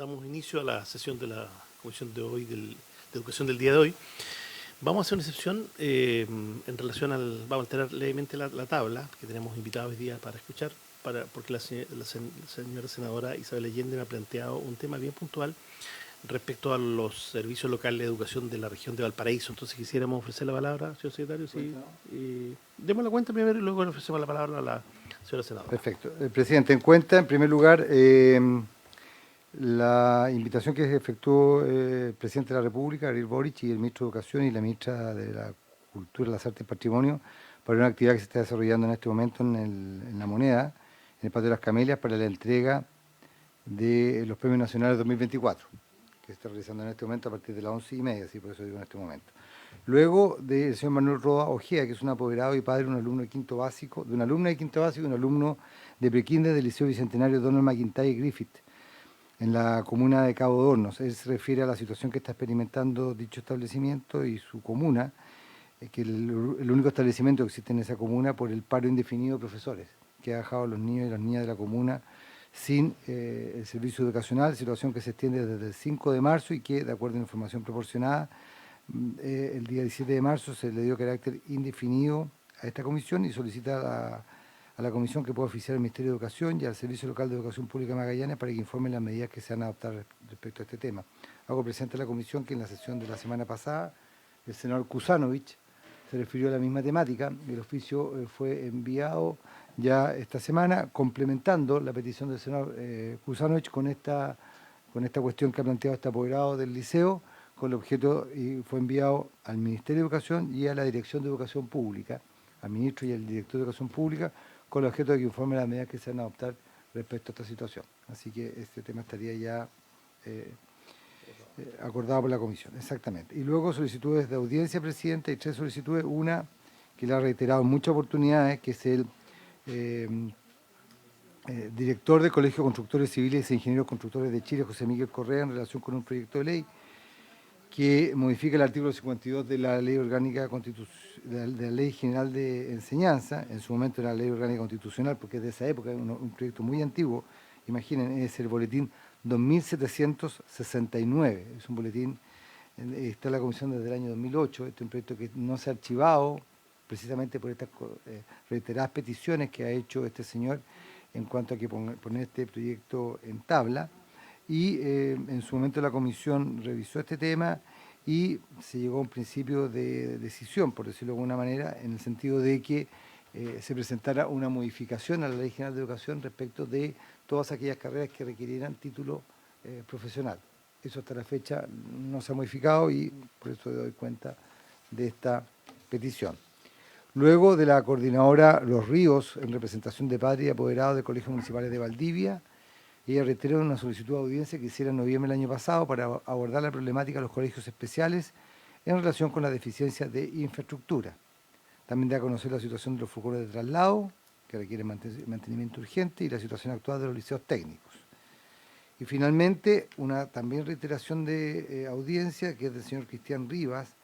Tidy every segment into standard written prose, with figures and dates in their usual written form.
damos inicio a la sesión de la comisión de hoy, de educación del día de hoy. Vamos a hacer una excepción en relación vamos a alterar levemente la tabla, que tenemos invitados hoy día para escuchar, porque la señora senadora Isabel Allende me ha planteado un tema bien puntual respecto a los servicios locales de educación de la región de Valparaíso. Entonces quisiéramos ofrecer la palabra, señor secretario, sí, demos la cuenta primero y luego le ofrecemos la palabra a la señora senadora. Perfecto. Presidente, en cuenta, en primer lugar, la invitación que efectuó el presidente de la República, Gabriel Boric, y el ministro de Educación y la ministra de la Cultura, las Artes y Patrimonio, para una actividad que se está desarrollando en este momento en La Moneda, en el Patio de las Camelias, para la entrega de los Premios Nacionales 2024, que se está realizando en este momento a partir de las 11:30, así por eso digo en este momento. Luego del señor Manuel Roa Ojea, que es un apoderado y padre de un alumno de quinto básico, de una alumna de quinto básico y un alumno de prekinder del Liceo Bicentenario Donald McIntyre Griffith, en la comuna de Cabo de Hornos. Él se refiere a la situación que está experimentando dicho establecimiento y su comuna, que el único establecimiento que existe en esa comuna por el paro indefinido de profesores, que ha dejado a los niños y las niñas de la comuna sin el servicio educacional, situación que se extiende desde el 5 de marzo y que, de acuerdo a la información proporcionada, el día 17 de marzo se le dio carácter indefinido a esta comisión y solicita a la comisión que pueda oficiar al Ministerio de Educación y al Servicio Local de Educación Pública Magallanes para que informen las medidas que se van a adoptar respecto a este tema. Hago presente a la comisión que en la sesión de la semana pasada el senador Kuzanovich se refirió a la misma temática y el oficio fue enviado ya esta semana, complementando la petición del senador Kuzanovich con esta cuestión que ha planteado este apoderado del liceo, con el objeto, y fue enviado al Ministerio de Educación y a la Dirección de Educación Pública, al ministro y al director de Educación Pública, con el objeto de que informe las medidas que se van a adoptar respecto a esta situación. Así que este tema estaría ya acordado por la comisión, exactamente. Y luego solicitudes de audiencia, presidente, y 3 solicitudes, una que le ha reiterado en muchas oportunidades, que es el director del Colegio de Constructores Civiles e Ingenieros Constructores de Chile, José Miguel Correa, en relación con un proyecto de ley que modifica el artículo 52 de la Ley Orgánica de la Ley General de Enseñanza, en su momento era la Ley Orgánica Constitucional, porque es de esa época, es un proyecto muy antiguo, imaginen, es el boletín 2769, es un boletín, está en la comisión desde el año 2008, este es un proyecto que no se ha archivado precisamente por estas reiteradas peticiones que ha hecho este señor en cuanto a que poner este proyecto en tabla. Y en su momento la comisión revisó este tema y se llegó a un principio de decisión, por decirlo de alguna manera, en el sentido de que se presentara una modificación a la Ley General de Educación respecto de todas aquellas carreras que requirieran título profesional. Eso hasta la fecha no se ha modificado y por eso doy cuenta de esta petición. Luego de la coordinadora Los Ríos, en representación de padres y apoderados de colegios municipales de Valdivia, ella reiteró una solicitud de audiencia que hiciera en noviembre del año pasado para abordar la problemática de los colegios especiales en relación con la deficiencia de infraestructura. También da a conocer la situación de los furgones de traslado, que requieren mantenimiento urgente, y la situación actual de los liceos técnicos. Y finalmente, una también reiteración de audiencia, que es del señor Cristian Rivas,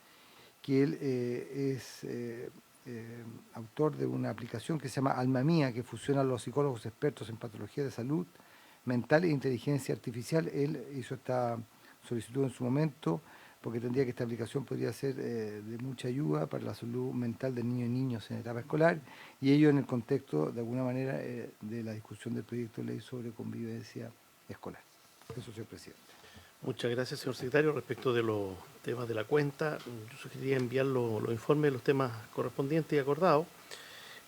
que él es autor de una aplicación que se llama Alma Mía, que fusiona a los psicólogos expertos en patología de salud mental e inteligencia artificial. Él hizo esta solicitud en su momento porque entendía que esta aplicación podría ser de mucha ayuda para la salud mental de niños y niños en etapa escolar, y ello en el contexto, de alguna manera, de la discusión del proyecto de ley sobre convivencia escolar. Eso, señor presidente. Muchas gracias, señor secretario. Respecto de los temas de la cuenta, yo sugeriría enviar los informes de los temas correspondientes y acordados.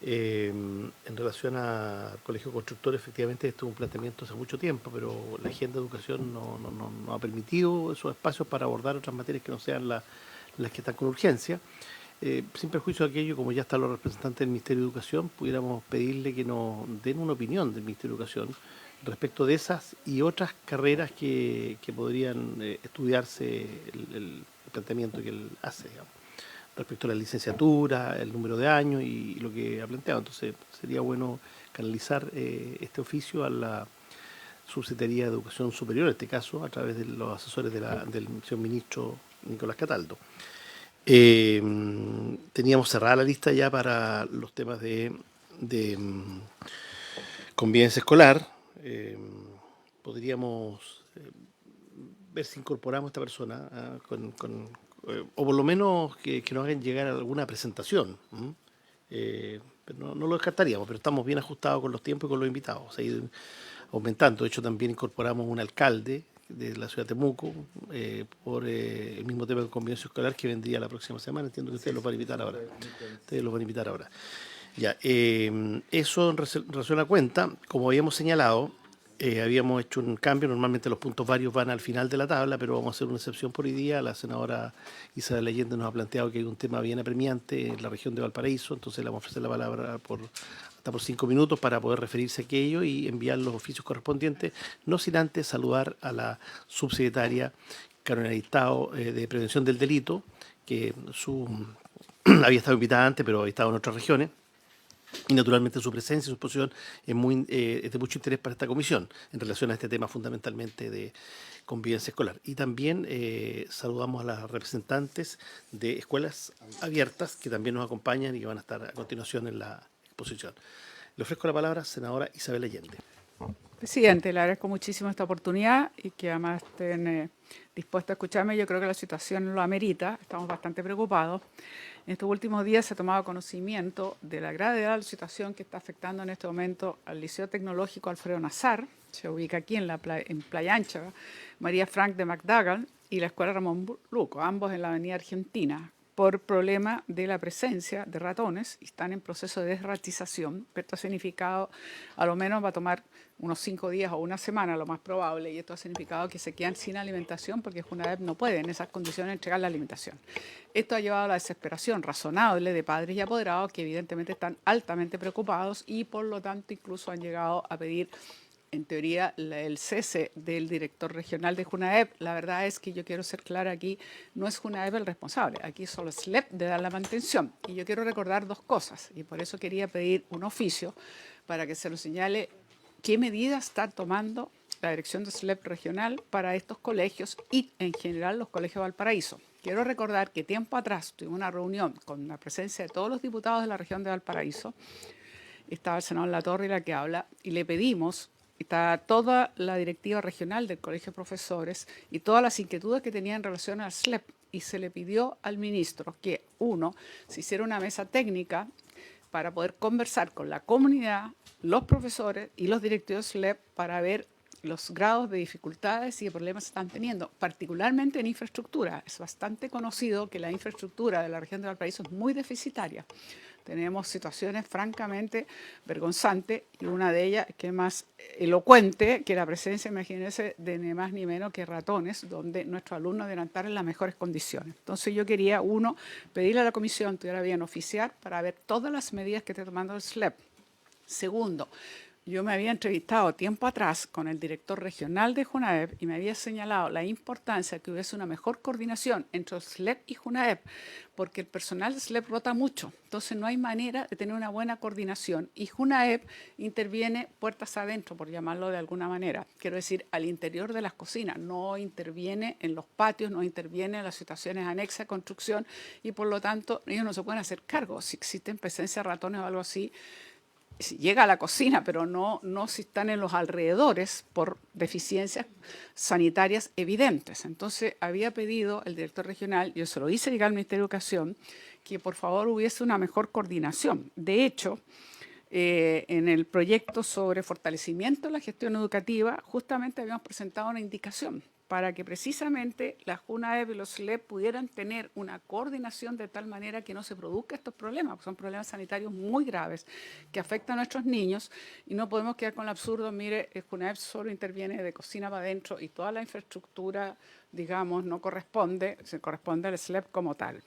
En relación al Colegio Constructor, efectivamente esto es un planteamiento hace mucho tiempo, pero la agenda de educación no ha permitido esos espacios para abordar otras materias que no sean las que están con urgencia. Sin perjuicio de aquello, como ya están los representantes del Ministerio de Educación, pudiéramos pedirle que nos den una opinión del Ministerio de Educación respecto de esas y otras carreras que podrían estudiarse el planteamiento que él hace, digamos, respecto a la licenciatura, el número de años y lo que ha planteado. Entonces sería bueno canalizar este oficio a la Subsecretaría de Educación Superior, en este caso, a través de los asesores del señor ministro Nicolás Cataldo. Teníamos cerrada la lista ya para los temas de convivencia escolar. Podríamos ver si incorporamos a esta persona o por lo menos que nos hagan llegar alguna presentación. Pero no lo descartaríamos, pero estamos bien ajustados con los tiempos y con los invitados. Se ha ido aumentando. De hecho, también incorporamos un alcalde de la ciudad de Temuco por el mismo tema del convenio escolar que vendría la próxima semana. Entiendo que ustedes lo van a invitar ahora. Ustedes lo van a invitar ahora. Ya, eso en relación a la cuenta, como habíamos señalado, habíamos hecho un cambio. Normalmente los puntos varios van al final de la tabla, pero vamos a hacer una excepción por hoy día. La senadora Isabel Allende nos ha planteado que hay un tema bien apremiante en la región de Valparaíso, entonces le vamos a ofrecer la palabra hasta por 5 minutos para poder referirse a aquello y enviar los oficios correspondientes, no sin antes saludar a la subsecretaria Carolina Listado de Prevención del Delito, que había estado invitada antes, pero había estado en otras regiones. Y naturalmente su presencia y su exposición es de mucho interés para esta comisión en relación a este tema fundamentalmente de convivencia escolar. Y también saludamos a las representantes de escuelas abiertas que también nos acompañan y que van a estar a continuación en la exposición. Le ofrezco la palabra a la senadora Isabel Allende. Presidente, le agradezco muchísimo esta oportunidad y que además estén dispuestos a escucharme. Yo creo que la situación lo amerita, estamos bastante preocupados. En estos últimos días se ha tomado conocimiento de la gravedad de la situación que está afectando en este momento al Liceo Tecnológico Alfredo Nazar, se ubica aquí en Playa Ancha, María Frank de McDougall y la Escuela Ramón Luco, ambos en la Avenida Argentina, por problema de la presencia de ratones y están en proceso de desratización. Esto ha significado, a lo menos va a tomar unos 5 días o una semana, lo más probable, y esto ha significado que se quedan sin alimentación porque Junaep no puede en esas condiciones entregar la alimentación. Esto ha llevado a la desesperación razonable de padres y apoderados que evidentemente están altamente preocupados y por lo tanto incluso han llegado a pedir en teoría el cese del director regional de Junaep. La verdad es que yo quiero ser clara aquí, no es Junaep el responsable, aquí solo es SLEP de dar la mantención. Y yo quiero recordar 2 cosas y por eso quería pedir un oficio para que se lo señale qué medidas está tomando la dirección de SLEP regional para estos colegios y en general los colegios de Valparaíso. Quiero recordar que tiempo atrás tuvimos una reunión con la presencia de todos los diputados de la región de Valparaíso, estaba el senador Latorre y la que habla, y le pedimos, está toda la directiva regional del Colegio de Profesores y todas las inquietudes que tenía en relación al SLEP, y se le pidió al ministro que, uno, se hiciera una mesa técnica para poder conversar con la comunidad, los profesores y los directivos SLEP para ver los grados de dificultades y de problemas que están teniendo, particularmente en infraestructura. Es bastante conocido que la infraestructura de la región de Valparaíso es muy deficitaria. Tenemos situaciones francamente vergonzantes y una de ellas que es más elocuente que la presencia, imagínense, de ni más ni menos que ratones, donde nuestros alumnos deben estar en las mejores condiciones. Entonces yo quería, uno, pedirle a la comisión, tuviera bien oficiar, para ver todas las medidas que está tomando el SLEP. Segundo, yo me había entrevistado tiempo atrás con el director regional de Junaep y me había señalado la importancia de que hubiese una mejor coordinación entre SLEP y Junaep, porque el personal de SLEP rota mucho, entonces no hay manera de tener una buena coordinación y Junaep interviene puertas adentro, por llamarlo de alguna manera, quiero decir, al interior de las cocinas, no interviene en los patios, no interviene en las situaciones anexas a construcción y por lo tanto ellos no se pueden hacer cargo si existen presencia de ratones o algo así. Si llega a la cocina, pero no si están en los alrededores por deficiencias sanitarias evidentes. Entonces, había pedido el director regional, yo se lo hice llegar al Ministerio de Educación, que por favor hubiese una mejor coordinación. De hecho, en el proyecto sobre fortalecimiento de la gestión educativa, justamente habíamos presentado una indicación para que precisamente la Junaep y los SLEP pudieran tener una coordinación de tal manera que no se produzcan estos problemas, porque son problemas sanitarios muy graves que afectan a nuestros niños y no podemos quedar con el absurdo, mire, el Junaep solo interviene de cocina para adentro y toda la infraestructura, digamos, no corresponde, se corresponde al SLEP como tal.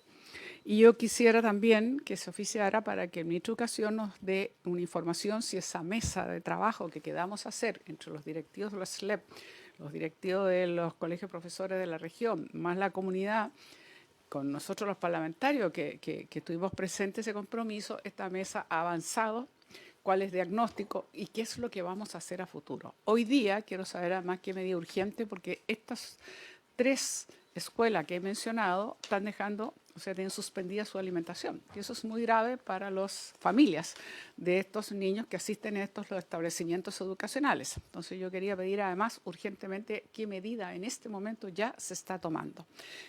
Y yo quisiera también que se oficiara para que el ministro de Educación nos dé una información si esa mesa de trabajo que quedamos a hacer entre los directivos de la SLEP, los directivos de los colegios profesores de la región, más la comunidad, con nosotros los parlamentarios que estuvimos presentes ese compromiso, esta mesa ha avanzado, cuál es el diagnóstico y qué es lo que vamos a hacer a futuro. Hoy día quiero saber además qué medida urgente, porque estas 3 escuela que he mencionado están dejando, o sea, tienen suspendida su alimentación. Y eso es muy grave para las familias de estos niños que asisten a estos los establecimientos educacionales. Entonces yo quería pedir además urgentemente qué medida en este momento ya se está tomando.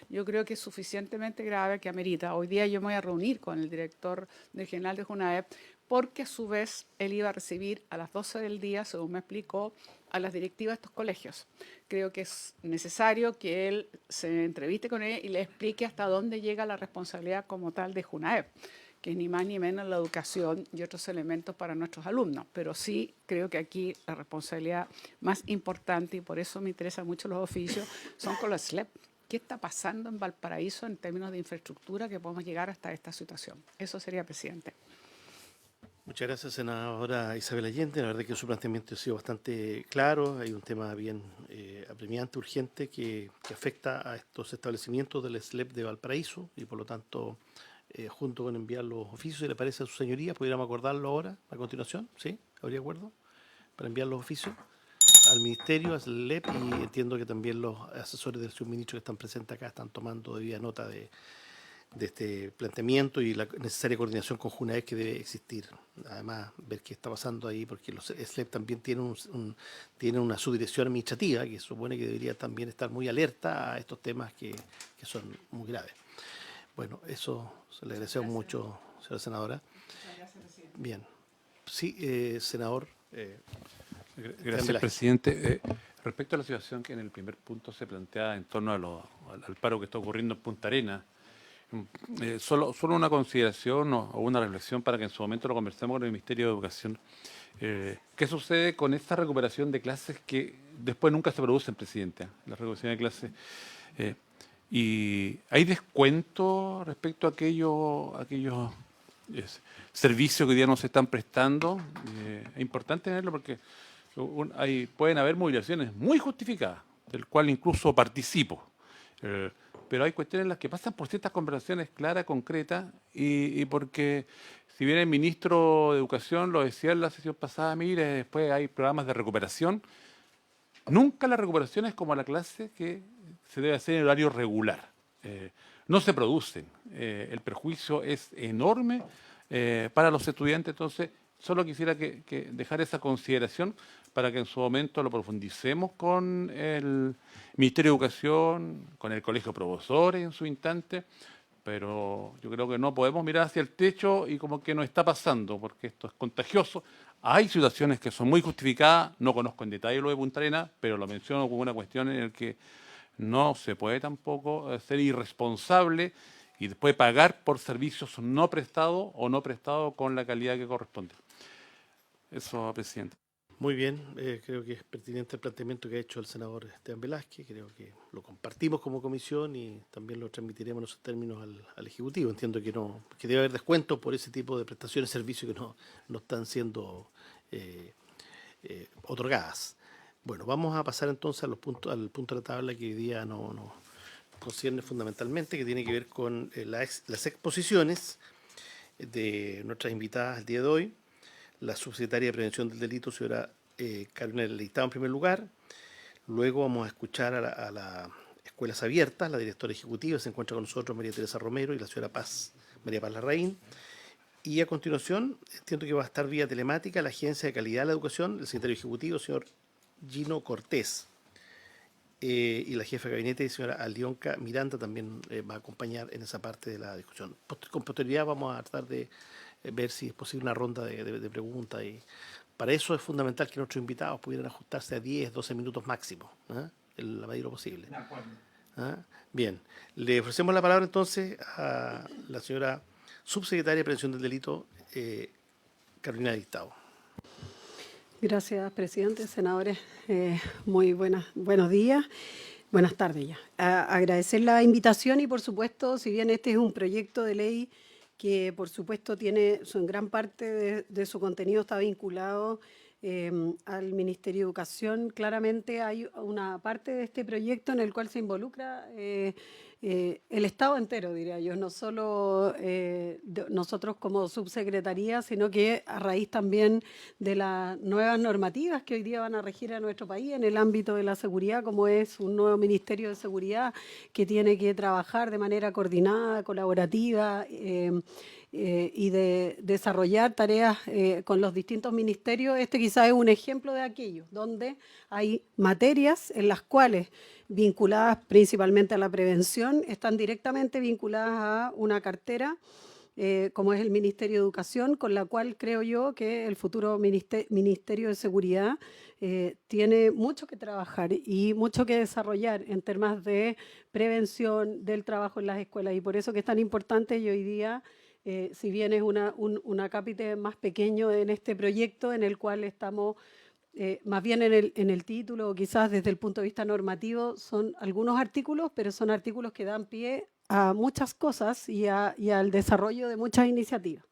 Yo creo que es suficientemente grave que amerita. Hoy día yo me voy a reunir con el director general de JUNAEP porque a su vez él iba a recibir a las 12 del día, según me explicó, a las directivas de estos colegios. Creo que es necesario que él se entreviste con ella y le explique hasta dónde llega la responsabilidad como tal de JUNAEP, que es ni más ni menos la educación y otros elementos para nuestros alumnos. Pero sí creo que aquí la responsabilidad más importante, y por eso me interesan mucho los oficios, son con los SLEP. ¿Qué está pasando en Valparaíso en términos de infraestructura que podemos llegar hasta esta situación? Eso sería, presidente. Muchas gracias, senadora Isabel Allende. La verdad que su planteamiento ha sido bastante claro. Hay un tema bien apremiante, urgente, que afecta a estos establecimientos del SLEP de Valparaíso y por lo tanto, junto con enviar los oficios, si le parece a su señoría, pudiéramos acordarlo ahora, a continuación, ¿sí? ¿Habría acuerdo? Para enviar los oficios al Ministerio, al SLEP, y entiendo que también los asesores del subministro que están presentes acá están tomando debida nota de este planteamiento y la necesaria coordinación con JUNAEP que debe existir. Además, ver qué está pasando ahí, porque los SLEP también tienen, tienen una subdirección administrativa que supone que debería también estar muy alerta a estos temas que son muy graves. Bueno, eso se le agradecemos mucho, señora senadora. Bien. Sí, senador. Gracias, presidente. Respecto a la situación que en el primer punto se plantea en torno al paro que está ocurriendo en Punta Arenas, solo una consideración o una reflexión para que en su momento lo conversemos con el Ministerio de Educación. ¿Qué sucede con esta recuperación de clases que después nunca se producen, presidente? La recuperación de clases. ¿Y hay descuento respecto a aquellos servicios que hoy día no se están prestando? Es importante tenerlo porque pueden haber movilizaciones muy justificadas, del cual incluso participo. Pero hay cuestiones en las que pasan por ciertas conversaciones claras, concretas, y porque si bien el ministro de Educación lo decía en la sesión pasada, mire, después hay programas de recuperación, nunca la recuperación es como la clase que se debe hacer en horario regular. No se producen. El perjuicio es enorme para los estudiantes, entonces solo quisiera que dejar esa consideración para que en su momento lo profundicemos con el Ministerio de Educación, con el Colegio de Profesores en su instante, pero yo creo que no podemos mirar hacia el techo y como que no está pasando, porque esto es contagioso. Hay situaciones que son muy justificadas, no conozco en detalle lo de Punta Arenas, pero lo menciono como una cuestión en la que no se puede tampoco ser irresponsable y después pagar por servicios no prestados o no prestados con la calidad que corresponde. Eso, presidente. Muy bien, creo que es pertinente el planteamiento que ha hecho el senador Esteban Velázquez, creo que lo compartimos como comisión y también lo transmitiremos en esos términos al Ejecutivo. Entiendo que debe haber descuentos por ese tipo de prestaciones y servicios que no están siendo otorgadas. Bueno, vamos a pasar entonces al punto de la tabla que hoy día nos concierne fundamentalmente, que tiene que ver con las exposiciones de nuestras invitadas el día de hoy. La subsecretaria de Prevención del Delito, señora Carolina Leitao, en primer lugar. Luego vamos a escuchar a las Escuelas Abiertas, la directora ejecutiva, se encuentra con nosotros María Teresa Romero y la señora María Paz Larraín. Y a continuación, entiendo que va a estar vía telemática la Agencia de Calidad de la Educación, el secretario ejecutivo, señor Gino Cortés. Y la jefa de gabinete, señora Aldionca Miranda, también va a acompañar en esa parte de la discusión. Con posterioridad vamos a tratar de ver si es posible una ronda de preguntas. Y para eso es fundamental que nuestros invitados pudieran ajustarse a 10, 12 minutos máximo, en la medida de lo posible. Bien, le ofrecemos la palabra entonces a la señora subsecretaria de Prevención del Delito, Carolina Leitao. Gracias, presidente, senadores. Muy buenos días, buenas tardes ya. Agradecer la invitación y, por supuesto, si bien este es un proyecto de ley que, por supuesto, tiene en gran parte de su contenido está vinculado al Ministerio de Educación, claramente hay una parte de este proyecto en el cual se involucra el Estado entero, diría yo, no solo nosotros como subsecretaría, sino que a raíz también de las nuevas normativas que hoy día van a regir a nuestro país en el ámbito de la seguridad, como es un nuevo Ministerio de Seguridad que tiene que trabajar de manera coordinada, colaborativa, y de desarrollar tareas con los distintos ministerios. Este quizás es un ejemplo de aquello, donde hay materias en las cuales, vinculadas principalmente a la prevención, están directamente vinculadas a una cartera, como es el Ministerio de Educación, con la cual creo yo que el futuro Ministerio de Seguridad tiene mucho que trabajar y mucho que desarrollar en temas de prevención del trabajo en las escuelas. Y por eso que es tan importante, y hoy día, si bien es un acápite más pequeño en este proyecto, en el cual estamos más bien en el título, o quizás desde el punto de vista normativo, son algunos artículos, pero son artículos que dan pie a muchas cosas y al desarrollo de muchas iniciativas.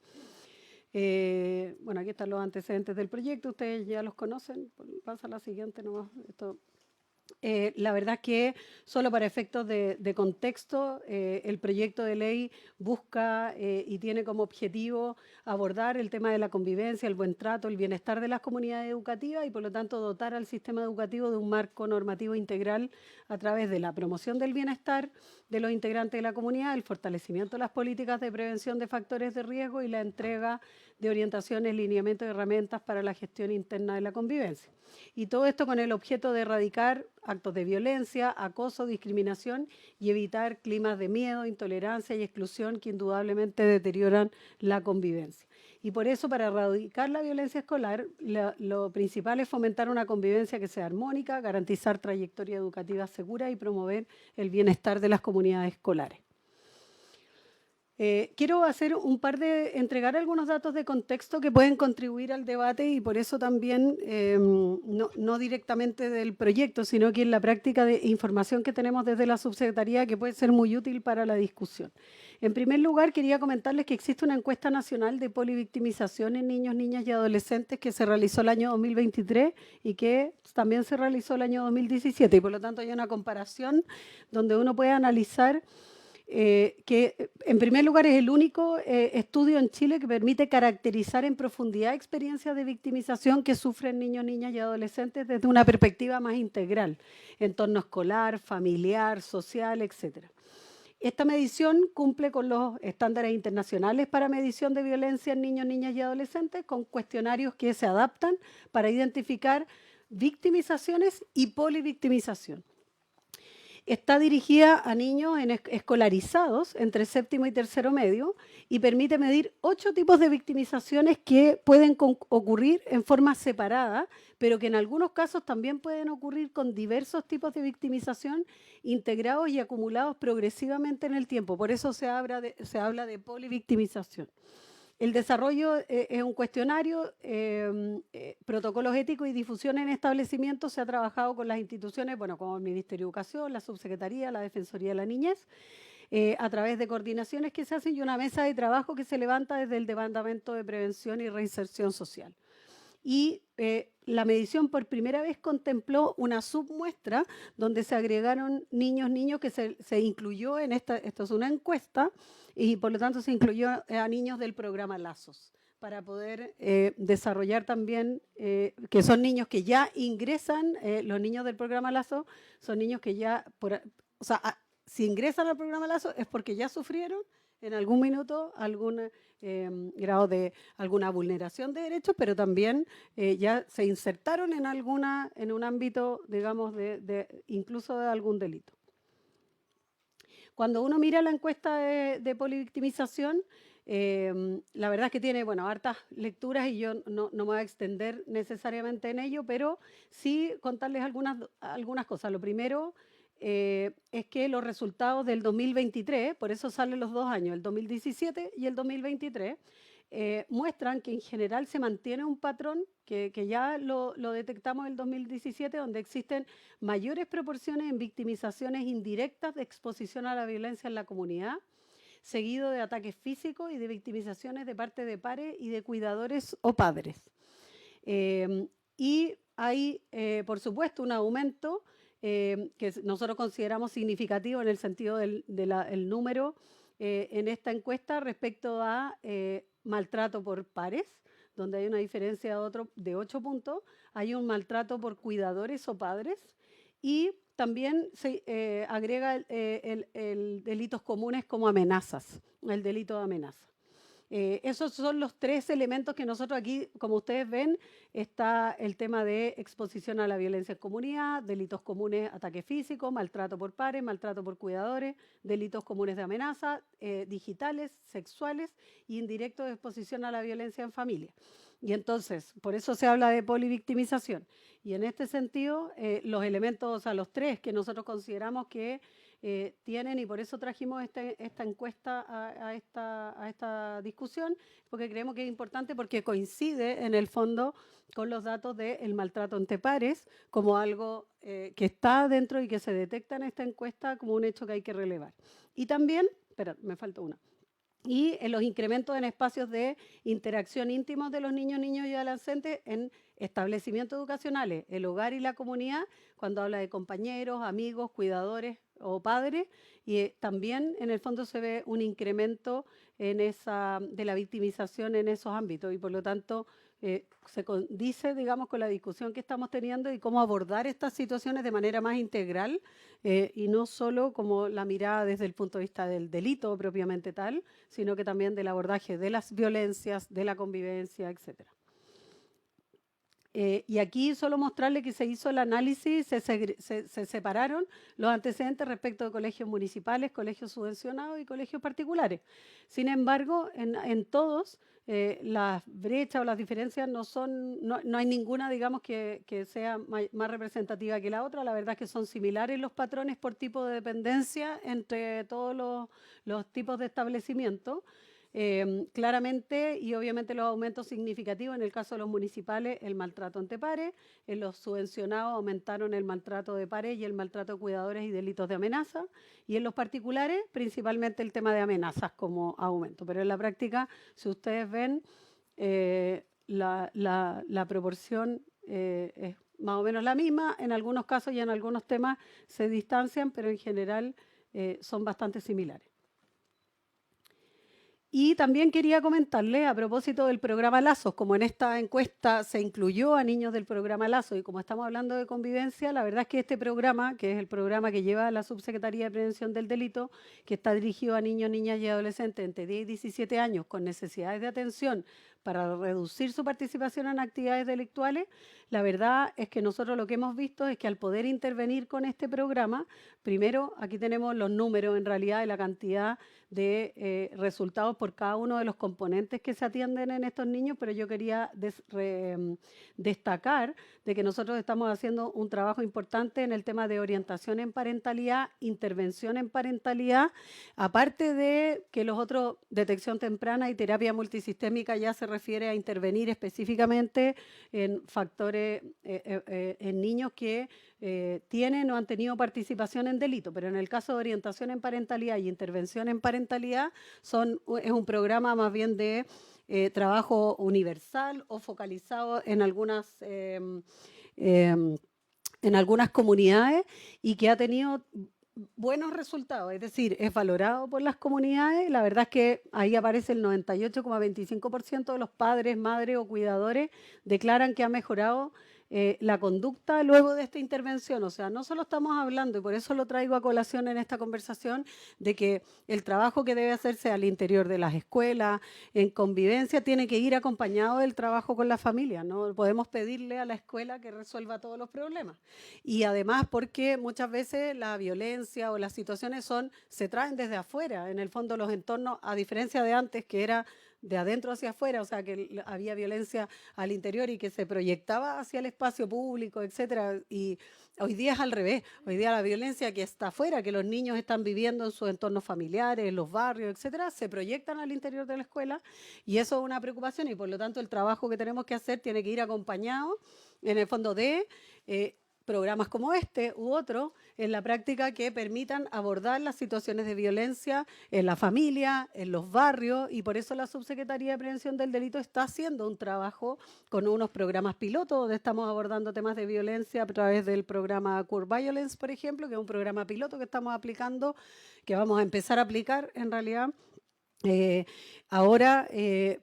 Bueno, aquí están los antecedentes del proyecto, ustedes ya los conocen. Pasa a la siguiente nomás. La verdad es que solo para efectos de contexto, el proyecto de ley busca y tiene como objetivo abordar el tema de la convivencia, el buen trato, el bienestar de las comunidades educativas y por lo tanto dotar al sistema educativo de un marco normativo integral a través de la promoción del bienestar de los integrantes de la comunidad, el fortalecimiento de las políticas de prevención de factores de riesgo y la entrega de orientaciones, lineamientos y herramientas para la gestión interna de la convivencia. Y todo esto con el objeto de erradicar actos de violencia, acoso, discriminación y evitar climas de miedo, intolerancia y exclusión que indudablemente deterioran la convivencia. Y por eso, para erradicar la violencia escolar, lo principal es fomentar una convivencia que sea armónica, garantizar trayectoria educativa segura y promover el bienestar de las comunidades escolares. Quiero entregar algunos datos de contexto que pueden contribuir al debate y por eso también, no directamente del proyecto, sino que en la práctica de información que tenemos desde la subsecretaría que puede ser muy útil para la discusión. En primer lugar, quería comentarles que existe una encuesta nacional de polivictimización en niños, niñas y adolescentes que se realizó el año 2023 y que también se realizó el año 2017 y por lo tanto hay una comparación donde uno puede analizar que en primer lugar es el único estudio en Chile que permite caracterizar en profundidad experiencias de victimización que sufren niños, niñas y adolescentes desde una perspectiva más integral, entorno escolar, familiar, social, etc. Esta medición cumple con los estándares internacionales para medición de violencia en niños, niñas y adolescentes con cuestionarios que se adaptan para identificar victimizaciones y polivictimización. Está dirigida a niños escolarizados entre séptimo y tercero medio y permite medir 8 tipos de victimizaciones que pueden ocurrir en forma separada, pero que en algunos casos también pueden ocurrir con diversos tipos de victimización integrados y acumulados progresivamente en el tiempo. Por eso se habla de polivictimización. El desarrollo es un cuestionario, protocolos éticos y difusión en establecimientos. Se ha trabajado con las instituciones, bueno, como el Ministerio de Educación, la Subsecretaría, la Defensoría de la Niñez, a través de coordinaciones que se hacen y una mesa de trabajo que se levanta desde el Departamento de Prevención y Reinserción Social. Y la medición por primera vez contempló una submuestra donde se agregaron niños que se incluyó en esto es una encuesta, y por lo tanto se incluyó a niños del programa Lazos, para poder desarrollar también, que son niños que ya ingresan, los niños del programa Lazos son niños que ya, si ingresan al programa Lazos es porque ya sufrieron en algún minuto algún grado de alguna vulneración de derechos, pero también ya se insertaron en un ámbito, digamos, incluso de algún delito. Cuando uno mira la encuesta de polivictimización, la verdad es que tiene, bueno, hartas lecturas y yo no me voy a extender necesariamente en ello, pero sí contarles algunas cosas. Lo primero es que los resultados del 2023, por eso salen los 2 años, el 2017 y el 2023, muestran que en general se mantiene un patrón que ya lo detectamos en el 2017, donde existen mayores proporciones en victimizaciones indirectas de exposición a la violencia en la comunidad, seguido de ataques físicos y de victimizaciones de parte de pares y de cuidadores o padres. Y hay, por supuesto, un aumento que nosotros consideramos significativo en el sentido del número en esta encuesta respecto a maltrato por pares, donde hay una diferencia de 8 puntos, hay un maltrato por cuidadores o padres, y también se agrega el delitos comunes como amenazas, el delito de amenaza. Esos son los 3 elementos que nosotros aquí, como ustedes ven, está el tema de exposición a la violencia en comunidad, delitos comunes, ataque físico, maltrato por pares, maltrato por cuidadores, delitos comunes de amenaza, digitales, sexuales y indirectos de exposición a la violencia en familia. Y entonces, por eso se habla de polivictimización. Y en este sentido, los elementos, o sea, los 3 que nosotros consideramos que tienen, y por eso trajimos esta encuesta a esta discusión, porque creemos que es importante porque coincide en el fondo con los datos del maltrato entre pares como algo que está dentro y que se detecta en esta encuesta como un hecho que hay que relevar. Y también, espera, me falta una. Y en los incrementos en espacios de interacción íntimos de los niños y adolescentes en establecimientos educacionales, el hogar y la comunidad, cuando habla de compañeros, amigos, cuidadores o padres, y también en el fondo se ve un incremento de la victimización en esos ámbitos y por lo tanto se condice, digamos, con la discusión que estamos teniendo y cómo abordar estas situaciones de manera más integral y no solo como la mirada desde el punto de vista del delito propiamente tal, sino que también del abordaje de las violencias, de la convivencia, etcétera. Y aquí solo mostrarle que se hizo el análisis, se separaron los antecedentes respecto de colegios municipales, colegios subvencionados y colegios particulares. Sin embargo, en todos las brechas o las diferencias no hay ninguna, digamos, que sea más representativa que la otra. La verdad es que son similares los patrones por tipo de dependencia entre todos los tipos de establecimientos. Claramente y obviamente los aumentos significativos en el caso de los municipales, el maltrato ante pares, en los subvencionados aumentaron el maltrato de pares y el maltrato de cuidadores y delitos de amenaza, y en los particulares principalmente el tema de amenazas como aumento, pero en la práctica, si ustedes ven, la proporción es más o menos la misma, en algunos casos y en algunos temas se distancian, pero en general son bastante similares. Y también quería comentarles a propósito del programa Lazos, como en esta encuesta se incluyó a niños del programa Lazos y como estamos hablando de convivencia, la verdad es que este programa, que es el programa que lleva la Subsecretaría de Prevención del Delito, que está dirigido a niños, niñas y adolescentes entre 10 y 17 años con necesidades de atención para reducir su participación en actividades delictuales, la verdad es que nosotros lo que hemos visto es que al poder intervenir con este programa, primero aquí tenemos los números en realidad de la cantidad de resultados por cada uno de los componentes que se atienden en estos niños, pero yo quería destacar de que nosotros estamos haciendo un trabajo importante en el tema de orientación en parentalidad, intervención en parentalidad, aparte de que los otros, detección temprana y terapia multisistémica ya se refiere a intervenir específicamente en factores, en niños que tienen o han tenido participación en delito, pero en el caso de orientación en parentalidad y intervención en parentalidad es un programa más bien de trabajo universal o focalizado en algunas comunidades y que ha tenido buenos resultados, es decir, es valorado por las comunidades. La verdad es que ahí aparece el 98,25% de los padres, madres o cuidadores declaran que ha mejorado la conducta luego de esta intervención. O sea, no solo estamos hablando, y por eso lo traigo a colación en esta conversación, de que el trabajo que debe hacerse al interior de las escuelas, en convivencia, tiene que ir acompañado del trabajo con la familia. No podemos pedirle a la escuela que resuelva todos los problemas. Y además porque muchas veces la violencia o las situaciones se traen desde afuera. En el fondo los entornos, a diferencia de antes, que era de adentro hacia afuera, o sea, que había violencia al interior y que se proyectaba hacia el espacio público, etcétera. Y hoy día es al revés. Hoy día la violencia que está afuera, que los niños están viviendo en sus entornos familiares, en los barrios, etcétera, se proyectan al interior de la escuela y eso es una preocupación y por lo tanto el trabajo que tenemos que hacer tiene que ir acompañado en el fondo de programas como este u otro en la práctica que permitan abordar las situaciones de violencia en la familia, en los barrios, y por eso la Subsecretaría de Prevención del Delito está haciendo un trabajo con unos programas pilotos donde estamos abordando temas de violencia a través del programa Curve Violence, por ejemplo, que es un programa piloto que estamos aplicando, que vamos a empezar a aplicar en realidad ahora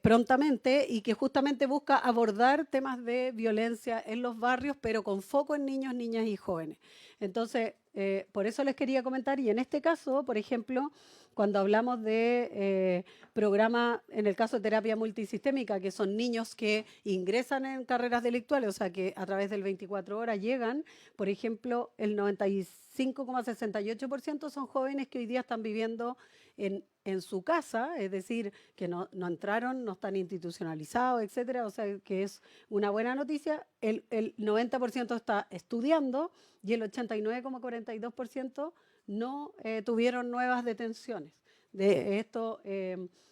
prontamente, y que justamente busca abordar temas de violencia en los barrios, pero con foco en niños, niñas y jóvenes. Entonces, por eso les quería comentar, y en este caso, por ejemplo, cuando hablamos de programa, en el caso de terapia multisistémica, que son niños que ingresan en carreras delictuales, o sea, que a través del 24 horas llegan, por ejemplo, el 95,68% son jóvenes que hoy día están viviendo en su casa, es decir, que no entraron, no están institucionalizados, etcétera, o sea, que es una buena noticia. El 90% está estudiando y el 89,42% no tuvieron nuevas detenciones. De esto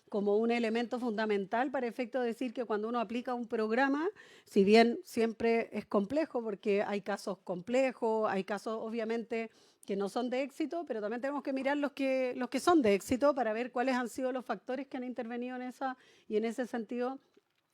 como un elemento fundamental para efecto de decir que cuando uno aplica un programa, si bien siempre es complejo porque hay casos complejos, hay casos obviamente que no son de éxito, pero también tenemos que mirar los que son de éxito para ver cuáles han sido los factores que han intervenido en esa, y en ese sentido,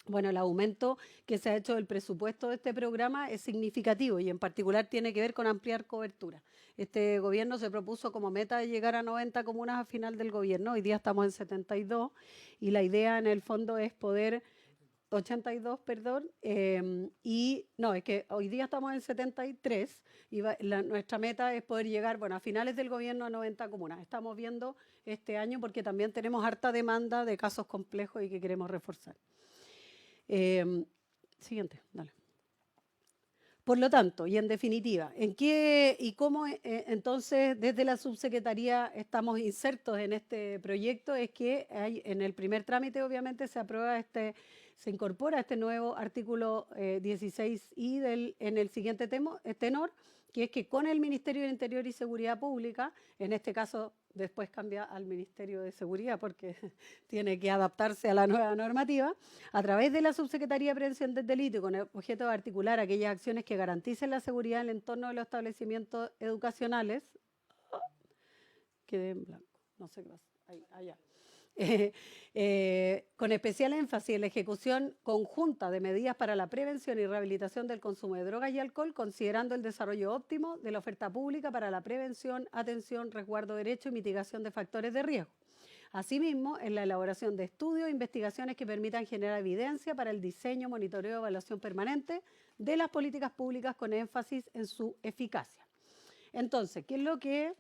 bueno, el aumento que se ha hecho del presupuesto de este programa es significativo y en particular tiene que ver con ampliar cobertura. Este gobierno se propuso como meta llegar a 90 comunas a final del gobierno, hoy día estamos en 72 y la idea en el fondo es poder 82, perdón, y no, es que hoy día estamos en 73 y nuestra meta es poder llegar, bueno, a finales del gobierno a 90 comunas. Estamos viendo este año porque también tenemos harta demanda de casos complejos y que queremos reforzar. Siguiente, dale. Por lo tanto, y en definitiva, ¿en qué y cómo entonces desde la subsecretaría estamos insertos en este proyecto? Es que en el primer trámite obviamente se aprueba se incorpora este nuevo artículo 16I en el siguiente tenor, que es que con el Ministerio del Interior y Seguridad Pública, en este caso después cambia al Ministerio de Seguridad porque tiene que adaptarse a la nueva normativa, a través de la Subsecretaría de Prevención del Delito y con el objeto de articular aquellas acciones que garanticen la seguridad en el entorno de los establecimientos educacionales. Quedé en blanco, no sé qué pasa. Allá. Con especial énfasis en la ejecución conjunta de medidas para la prevención y rehabilitación del consumo de drogas y alcohol, considerando el desarrollo óptimo de la oferta pública para la prevención, atención, resguardo de derechos y mitigación de factores de riesgo. Asimismo, en la elaboración de estudios e investigaciones que permitan generar evidencia para el diseño, monitoreo y evaluación permanente de las políticas públicas con énfasis en su eficacia. Entonces, ¿qué es lo que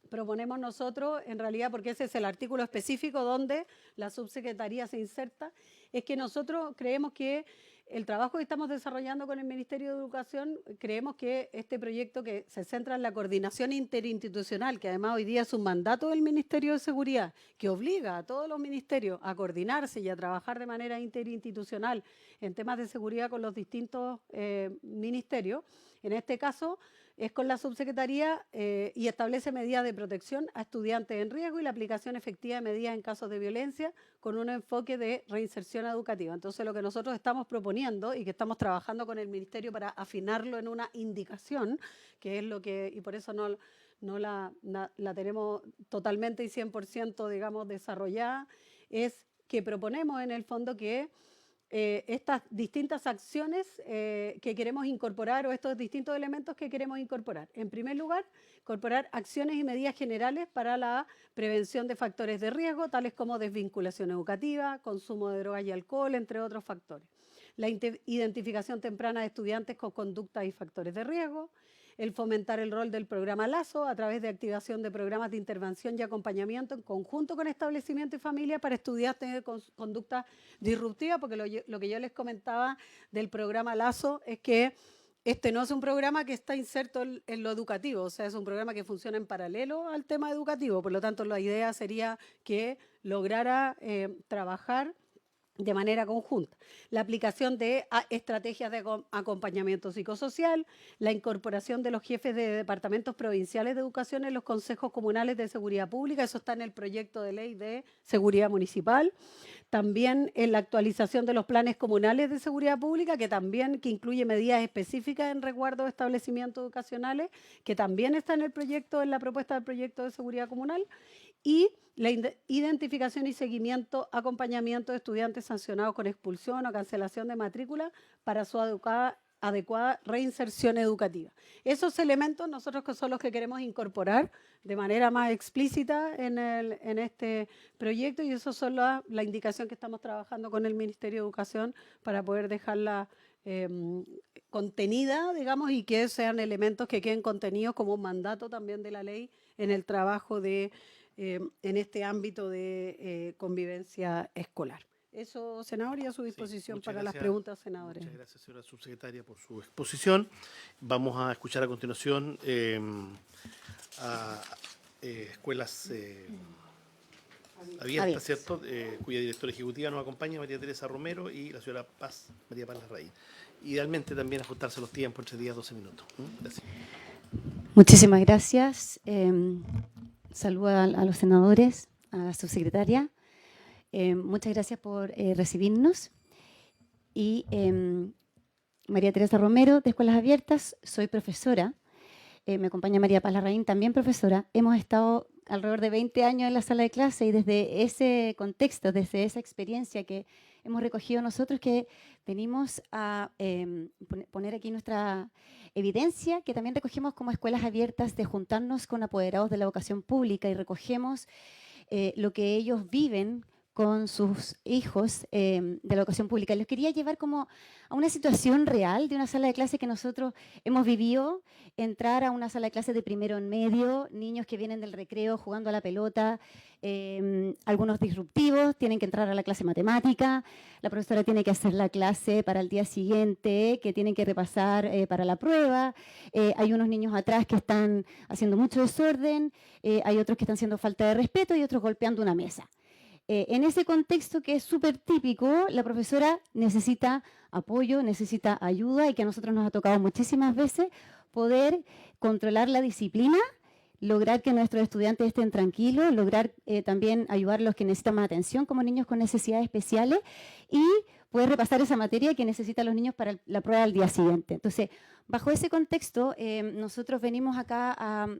proponemos nosotros, en realidad, porque ese es el artículo específico donde la subsecretaría se inserta? Es que nosotros creemos que el trabajo que estamos desarrollando con el Ministerio de Educación, creemos que este proyecto que se centra en la coordinación interinstitucional, que además hoy día es un mandato del Ministerio de Seguridad, que obliga a todos los ministerios a coordinarse y a trabajar de manera interinstitucional en temas de seguridad con los distintos ministerios. En este caso es con la subsecretaría y establece medidas de protección a estudiantes en riesgo y la aplicación efectiva de medidas en casos de violencia con un enfoque de reinserción educativa. Entonces, lo que nosotros estamos proponiendo y que estamos trabajando con el Ministerio para afinarlo en una indicación, que es lo que, y por eso no la tenemos totalmente y 100%, digamos, desarrollada, es que proponemos en el fondo que estas distintas acciones que queremos incorporar o estos distintos elementos que queremos incorporar. En primer lugar, incorporar acciones y medidas generales para la prevención de factores de riesgo, tales como desvinculación educativa, consumo de drogas y alcohol, entre otros factores. La identificación temprana de estudiantes con conductas y factores de riesgo, el fomentar el rol del programa Lazo a través de activación de programas de intervención y acompañamiento en conjunto con establecimiento y familia para estudiantes con conducta disruptiva, porque lo que yo les comentaba del programa Lazo es que este no es un programa que está inserto en lo educativo, o sea, es un programa que funciona en paralelo al tema educativo, por lo tanto la idea sería que lograra trabajar de manera conjunta. La aplicación de estrategias de acompañamiento psicosocial, la incorporación de los jefes de departamentos provinciales de educación en los consejos comunales de seguridad pública, eso está en el proyecto de ley de seguridad municipal. También en la actualización de los planes comunales de seguridad pública, que incluye medidas específicas en resguardo de establecimientos educacionales, que también está en la propuesta del proyecto de seguridad comunal. Y la identificación y seguimiento, acompañamiento de estudiantes sancionados con expulsión o cancelación de matrícula para su adecuada reinserción educativa. Esos elementos nosotros que son los que queremos incorporar de manera más explícita en este proyecto, y eso son la indicación que estamos trabajando con el Ministerio de Educación para poder dejarla contenida, digamos, y que sean elementos que queden contenidos como un mandato también de la ley en el trabajo en este ámbito de convivencia escolar. Eso, senador, y a su disposición Sí, para gracias, las preguntas, senadores. Muchas gracias, señora subsecretaria, por su exposición. Vamos a escuchar a continuación a escuelas abiertas, ¿cierto? Cuya directora ejecutiva nos acompaña, María Teresa Romero, y la señora María Paz Larraín. Idealmente también ajustarse los tiempos, entre 10 a 12 minutos. Gracias. Muchísimas gracias. Saludo a los senadores, a la subsecretaria. Muchas gracias por recibirnos. Y María Teresa Romero, de Escuelas Abiertas, soy profesora. Me acompaña María Paz Larraín, también profesora. Hemos estado alrededor de 20 años en la sala de clase, y desde ese contexto, desde esa experiencia que hemos recogido nosotros, que venimos a poner aquí nuestra evidencia, que también recogemos como Escuelas Abiertas, de juntarnos con apoderados de la educación pública, y recogemos lo que ellos viven con sus hijos de la educación pública. Les quería llevar como a una situación real de una sala de clase que nosotros hemos vivido, entrar a una sala de clase de primero en medio, niños que vienen del recreo jugando a la pelota, algunos disruptivos, tienen que entrar a la clase matemática, la profesora tiene que hacer la clase para el día siguiente, que tienen que repasar para la prueba, hay unos niños atrás que están haciendo mucho desorden, hay otros que están haciendo falta de respeto y otros golpeando una mesa. En ese contexto que es súper típico, la profesora necesita apoyo, necesita ayuda, y que a nosotros nos ha tocado muchísimas veces poder controlar la disciplina, lograr que nuestros estudiantes estén tranquilos, lograr también ayudar a los que necesitan más atención, como niños con necesidades especiales, y poder repasar esa materia que necesitan los niños para la prueba del día siguiente. Entonces, bajo ese contexto, nosotros venimos acá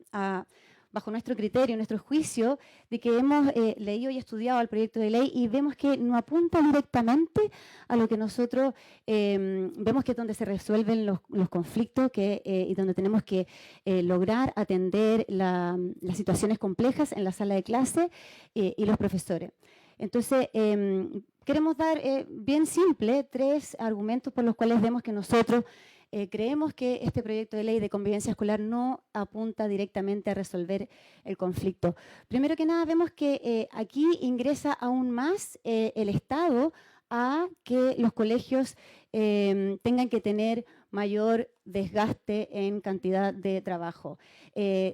bajo nuestro criterio, nuestro juicio, de que hemos leído y estudiado el proyecto de ley, y vemos que no apunta directamente a lo que nosotros vemos que es donde se resuelven los conflictos y donde tenemos que lograr atender las situaciones complejas en la sala de clase y los profesores. Entonces, queremos dar bien simple 3 argumentos por los cuales vemos que nosotros creemos que este proyecto de ley de convivencia escolar no apunta directamente a resolver el conflicto. Primero que nada, vemos que aquí ingresa aún más el Estado a que los colegios tengan que tener mayor desgaste en cantidad de trabajo.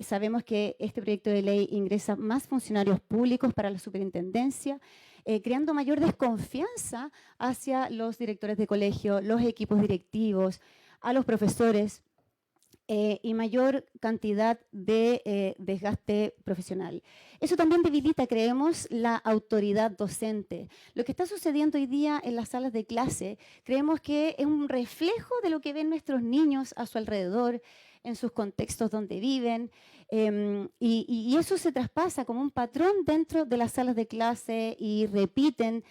Sabemos que este proyecto de ley ingresa más funcionarios públicos para la superintendencia, creando mayor desconfianza hacia los directores de colegio, los equipos directivos, a los profesores, y mayor cantidad de desgaste profesional. Eso también debilita, creemos, la autoridad docente. Lo que está sucediendo hoy día en las salas de clase, creemos que es un reflejo de lo que ven nuestros niños a su alrededor, en sus contextos donde viven, y eso se traspasa como un patrón dentro de las salas de clase, y repiten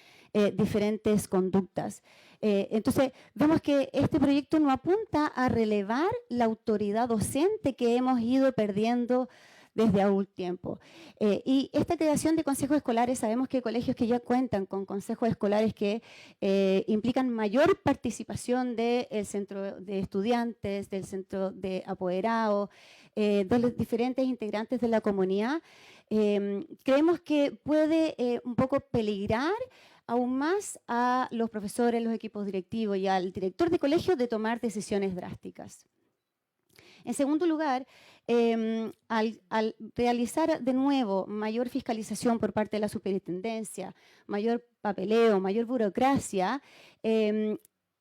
diferentes conductas. Entonces, vemos que este proyecto no apunta a relevar la autoridad docente que hemos ido perdiendo desde hace un tiempo. Y esta creación de consejos escolares, sabemos que hay colegios que ya cuentan con consejos escolares que implican mayor participación del centro de estudiantes, del centro de apoderados, de los diferentes integrantes de la comunidad. Creemos que puede un poco peligrar aún más a los profesores, los equipos directivos y al director de colegio de tomar decisiones drásticas. En segundo lugar, al realizar de nuevo mayor fiscalización por parte de la superintendencia, mayor papeleo, mayor burocracia,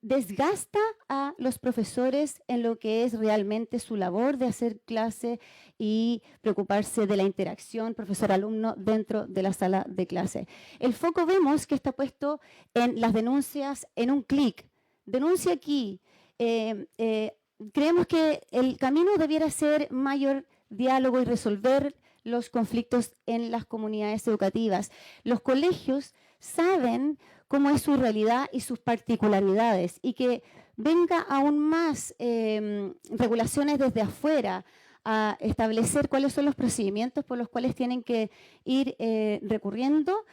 desgasta a los profesores en lo que es realmente su labor de hacer clase y preocuparse de la interacción profesor-alumno dentro de la sala de clase. El foco vemos que está puesto en las denuncias en un clic. Denuncia aquí. Creemos que el camino debiera ser mayor diálogo y resolver los conflictos en las comunidades educativas. Los colegios saben cómo es su realidad y sus particularidades, y que venga aún más regulaciones desde afuera a establecer cuáles son los procedimientos por los cuales tienen que ir recurriendo,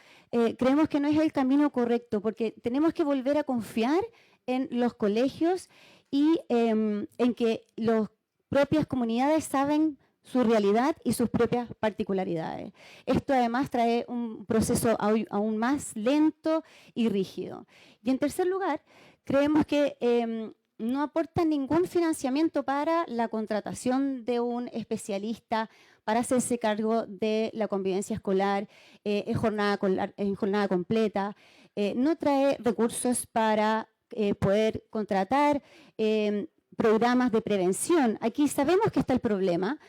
creemos que no es el camino correcto, porque tenemos que volver a confiar en los colegios y en que las propias comunidades saben su realidad y sus propias particularidades. Esto además trae un proceso aún más lento y rígido. Y en tercer lugar, creemos que no aporta ningún financiamiento para la contratación de un especialista para hacerse cargo de la convivencia escolar en jornada completa. No trae recursos para poder contratar programas de prevención. Aquí sabemos que está el problema,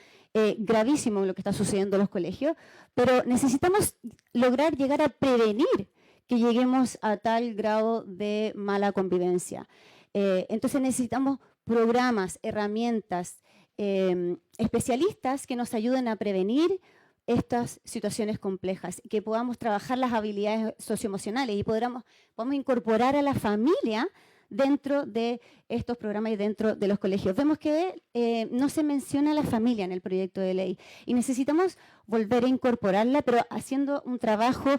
gravísimo lo que está sucediendo en los colegios, pero necesitamos lograr llegar a prevenir que lleguemos a tal grado de mala convivencia. Entonces necesitamos programas, herramientas, especialistas que nos ayuden a prevenir estas situaciones complejas, que podamos trabajar las habilidades socioemocionales y podamos incorporar a la familia dentro de estos programas y dentro de los colegios. Vemos que no se menciona la familia en el proyecto de ley y necesitamos volver a incorporarla, pero haciendo un trabajo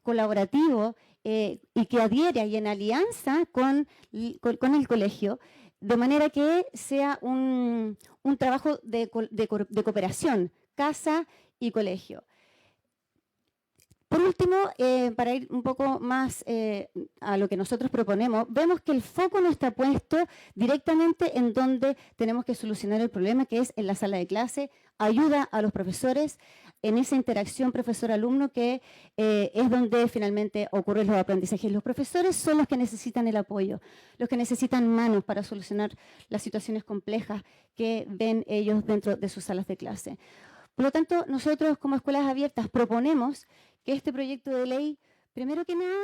colaborativo y que adhiera y en alianza con el colegio, de manera que sea un trabajo de cooperación, casa y colegio. Por último, para ir un poco más a lo que nosotros proponemos, vemos que el foco no está puesto directamente en donde tenemos que solucionar el problema, que es en la sala de clase, ayuda a los profesores en esa interacción profesor-alumno, que es donde finalmente ocurren los aprendizajes. Los profesores son los que necesitan el apoyo, los que necesitan manos para solucionar las situaciones complejas que ven ellos dentro de sus salas de clase. Por lo tanto, nosotros como Escuelas Abiertas proponemos que este proyecto de ley, primero que nada,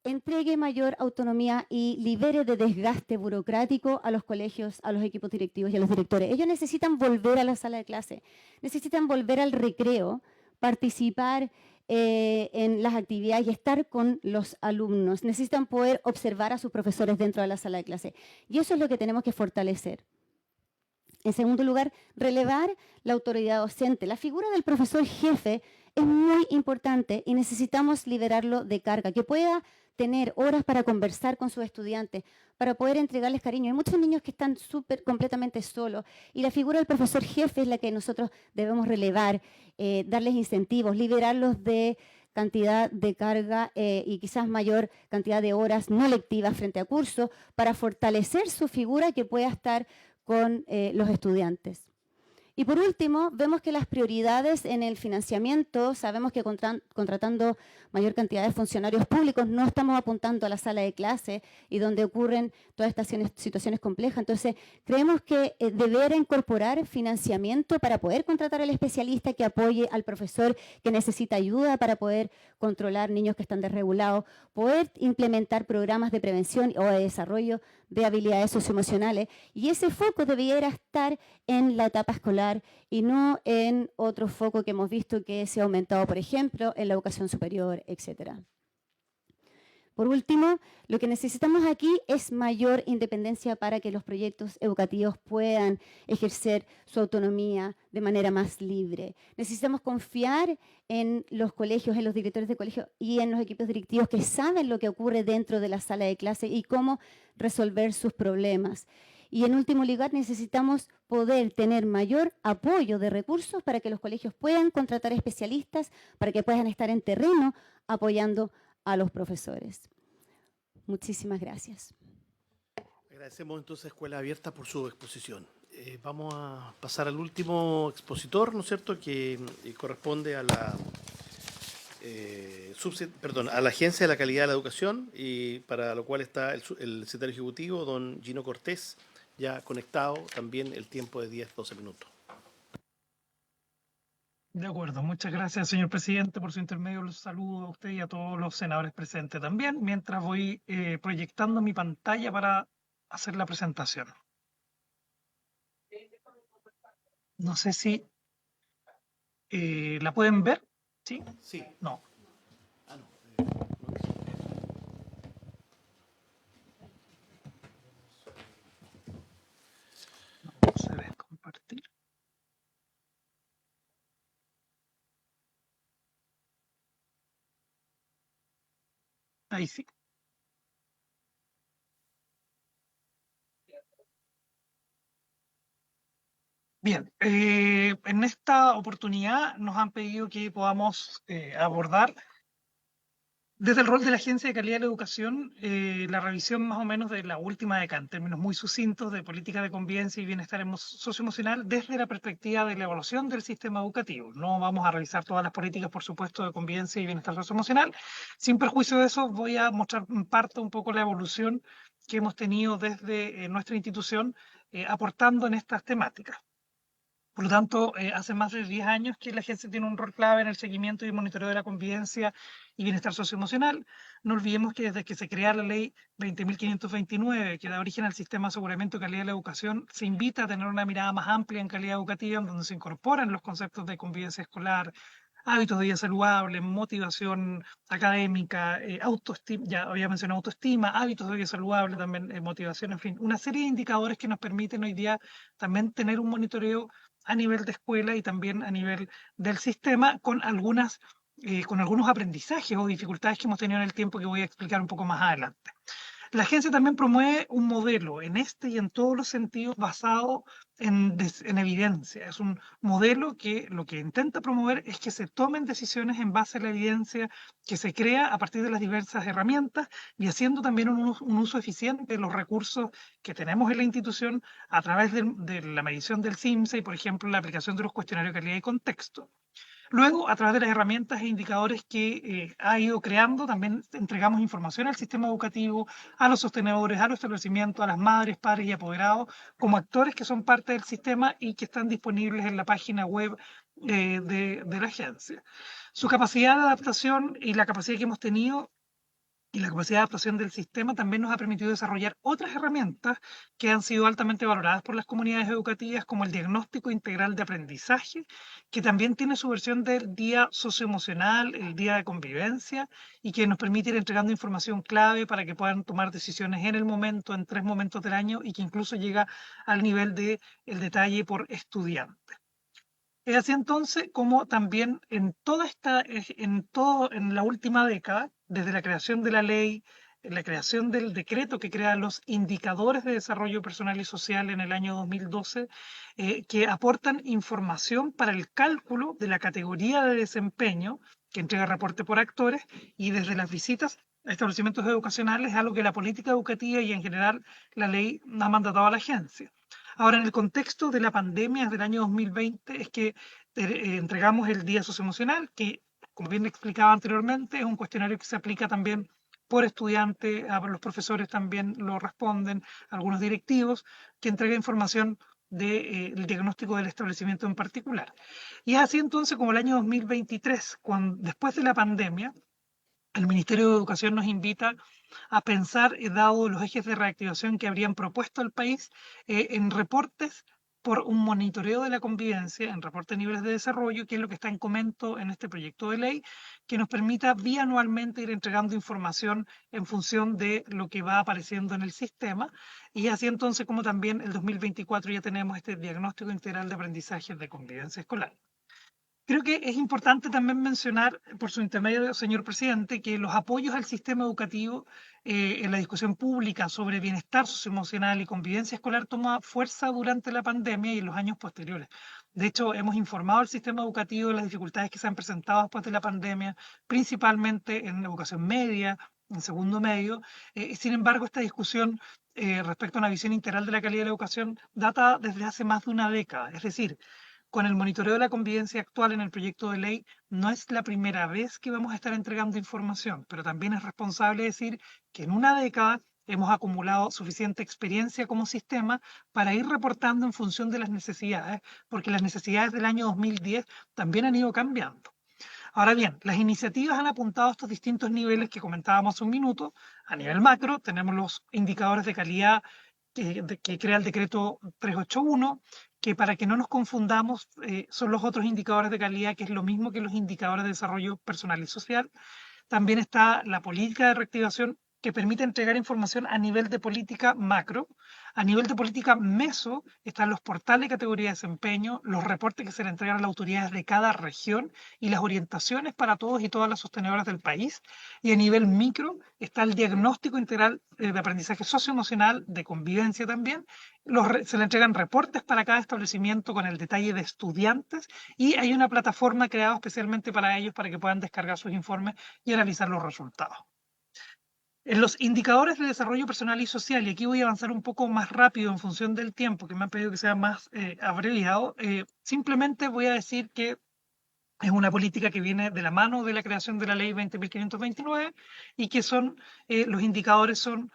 entregue mayor autonomía y libere de desgaste burocrático a los colegios, a los equipos directivos y a los directores. Ellos necesitan volver a la sala de clase, necesitan volver al recreo, participar en las actividades y estar con los alumnos. Necesitan poder observar a sus profesores dentro de la sala de clase. Y eso es lo que tenemos que fortalecer. En segundo lugar, relevar la autoridad docente. La figura del profesor jefe es muy importante y necesitamos liberarlo de carga, que pueda tener horas para conversar con sus estudiantes, para poder entregarles cariño. Hay muchos niños que están completamente solos y la figura del profesor jefe es la que nosotros debemos relevar, darles incentivos, liberarlos de cantidad de carga y quizás mayor cantidad de horas no lectivas frente a cursos para fortalecer su figura que pueda estar con los estudiantes. Y por último, vemos que las prioridades en el financiamiento, sabemos que contratando mayor cantidad de funcionarios públicos no estamos apuntando a la sala de clase y donde ocurren todas estas situaciones complejas. Entonces, creemos que deberá incorporar financiamiento para poder contratar al especialista que apoye al profesor que necesita ayuda para poder controlar niños que están desregulados, poder implementar programas de prevención o de desarrollo de habilidades socioemocionales. Y ese foco debiera estar en la etapa escolar y no en otro foco que hemos visto que se ha aumentado, por ejemplo, en la educación superior, etc. Por último, lo que necesitamos aquí es mayor independencia para que los proyectos educativos puedan ejercer su autonomía de manera más libre. Necesitamos confiar en los colegios, en los directores de colegio y en los equipos directivos que saben lo que ocurre dentro de la sala de clase y cómo resolver sus problemas. Y en último lugar, necesitamos poder tener mayor apoyo de recursos para que los colegios puedan contratar especialistas, para que puedan estar en terreno apoyando a los profesores. Muchísimas gracias. Agradecemos entonces a Escuela Abierta por su exposición. Vamos a pasar al último expositor, ¿no es cierto?, que corresponde a la a la Agencia de la Calidad de la Educación, y para lo cual está el secretario ejecutivo, don Gino Cortés, ya conectado, también el tiempo de 10-12 minutos. De acuerdo, muchas gracias, señor presidente. Por su intermedio los saludo a usted y a todos los senadores presentes también, mientras voy proyectando mi pantalla para hacer la presentación. No sé si la pueden ver. ¿Sí? Sí. No. Ah, no. No se ve compartir. Ahí sí. Bien, en esta oportunidad nos han pedido que podamos abordar desde el rol de la Agencia de Calidad de la Educación la revisión más o menos de la última década, en términos muy sucintos de política de convivencia y bienestar socioemocional desde la perspectiva de la evaluación del sistema educativo. No vamos a revisar todas las políticas, por supuesto, de convivencia y bienestar socioemocional. Sin perjuicio de eso, voy a mostrar en parte un poco la evolución que hemos tenido desde nuestra institución aportando en estas temáticas. Por lo tanto, hace más de 10 años que la agencia tiene un rol clave en el seguimiento y monitoreo de la convivencia y bienestar socioemocional. No olvidemos que desde que se crea la ley 20.529, que da origen al sistema de aseguramiento de calidad de la educación, se invita a tener una mirada más amplia en calidad educativa, en donde se incorporan los conceptos de convivencia escolar, hábitos de vida saludable, motivación académica, autoestima, ya había mencionado autoestima, hábitos de vida saludable, también motivación, en fin, una serie de indicadores que nos permiten hoy día también tener un monitoreo a nivel de escuela y también a nivel del sistema con algunos aprendizajes o dificultades que hemos tenido en el tiempo que voy a explicar un poco más adelante. La agencia también promueve un modelo en este y en todos los sentidos basado en evidencia. Es un modelo que lo que intenta promover es que se tomen decisiones en base a la evidencia que se crea a partir de las diversas herramientas y haciendo también un uso eficiente de los recursos que tenemos en la institución a través de la medición del CIMSE y, por ejemplo, la aplicación de los cuestionarios de calidad y contexto. Luego, a través de las herramientas e indicadores que ha ido creando, también entregamos información al sistema educativo, a los sostenedores, a los establecimientos, a las madres, padres y apoderados, como actores que son parte del sistema y que están disponibles en la página web de la agencia. Su capacidad de adaptación y la capacidad que hemos tenido y la capacidad de adaptación del sistema también nos ha permitido desarrollar otras herramientas que han sido altamente valoradas por las comunidades educativas, como el diagnóstico integral de aprendizaje, que también tiene su versión del día socioemocional, el día de convivencia, y que nos permite ir entregando información clave para que puedan tomar decisiones en el momento, en 3 momentos del año, y que incluso llega al nivel del detalle por estudiante. Es así entonces como también en la última década, desde la creación de la ley, la creación del decreto que crea los indicadores de desarrollo personal y social en el año 2012, que aportan información para el cálculo de la categoría de desempeño que entrega reporte por actores, y desde las visitas a establecimientos educacionales, algo que la política educativa y en general la ley ha mandatado a la agencia. Ahora, en el contexto de la pandemia desde el año 2020 es que entregamos el Día Socioemocional, que, como bien explicaba anteriormente, es un cuestionario que se aplica también por estudiante, a los profesores también lo responden, algunos directivos, que entrega información del diagnóstico del establecimiento en particular. Y es así entonces como el año 2023, después de la pandemia, el Ministerio de Educación nos invita a pensar, dado los ejes de reactivación que habrían propuesto al país, en reportes por un monitoreo de la convivencia, en reportes de niveles de desarrollo, que es lo que está en comento en este proyecto de ley, que nos permita bianualmente ir entregando información en función de lo que va apareciendo en el sistema, y así entonces como también el 2024 ya tenemos este diagnóstico integral de aprendizaje de convivencia escolar. Creo que es importante también mencionar, por su intermedio, señor presidente, que los apoyos al sistema educativo en la discusión pública sobre bienestar socioemocional y convivencia escolar toma fuerza durante la pandemia y en los años posteriores. De hecho, hemos informado al sistema educativo de las dificultades que se han presentado después de la pandemia, principalmente en educación media, en segundo medio. Sin embargo, esta discusión respecto a una visión integral de la calidad de la educación data desde hace más de una década. Es decir, con el monitoreo de la convivencia actual en el proyecto de ley, no es la primera vez que vamos a estar entregando información, pero también es responsable decir que en una década hemos acumulado suficiente experiencia como sistema para ir reportando en función de las necesidades, porque las necesidades del año 2010 también han ido cambiando. Ahora bien, las iniciativas han apuntado a estos distintos niveles que comentábamos hace un minuto. A nivel macro, tenemos los indicadores de calidad que crea el decreto 381, que para que no nos confundamos son los otros indicadores de calidad, que es lo mismo que los indicadores de desarrollo personal y social. También está la política de reactivación, que permite entregar información a nivel de política macro. A nivel de política meso están los portales de categoría de desempeño, los reportes que se le entregan a las autoridades de cada región y las orientaciones para todos y todas las sostenedoras del país. Y a nivel micro está el diagnóstico integral de aprendizaje socioemocional, de convivencia también. Se le entregan reportes para cada establecimiento con el detalle de estudiantes y hay una plataforma creada especialmente para ellos para que puedan descargar sus informes y analizar los resultados. En los indicadores de desarrollo personal y social, y aquí voy a avanzar un poco más rápido en función del tiempo, que me han pedido que sea más abreviado, simplemente voy a decir que es una política que viene de la mano de la creación de la ley 20.529 y que los indicadores son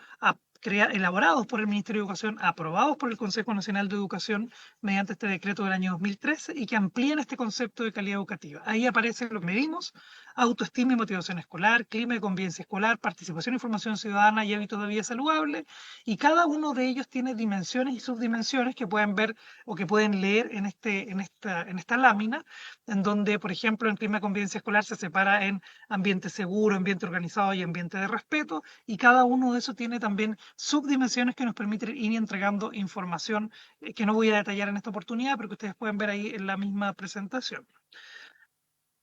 elaborados por el Ministerio de Educación, aprobados por el Consejo Nacional de Educación mediante este decreto del año 2013 y que amplían este concepto de calidad educativa. Ahí aparece lo que medimos: autoestima y motivación escolar, clima y convivencia escolar, participación y formación ciudadana y hábitos de vida saludable, y cada uno de ellos tiene dimensiones y subdimensiones que pueden ver o que pueden leer en esta lámina, en donde, por ejemplo, en clima y convivencia escolar se separa en ambiente seguro, ambiente organizado y ambiente de respeto, y cada uno de esos tiene también subdimensiones que nos permiten ir entregando información que no voy a detallar en esta oportunidad, pero que ustedes pueden ver ahí en la misma presentación.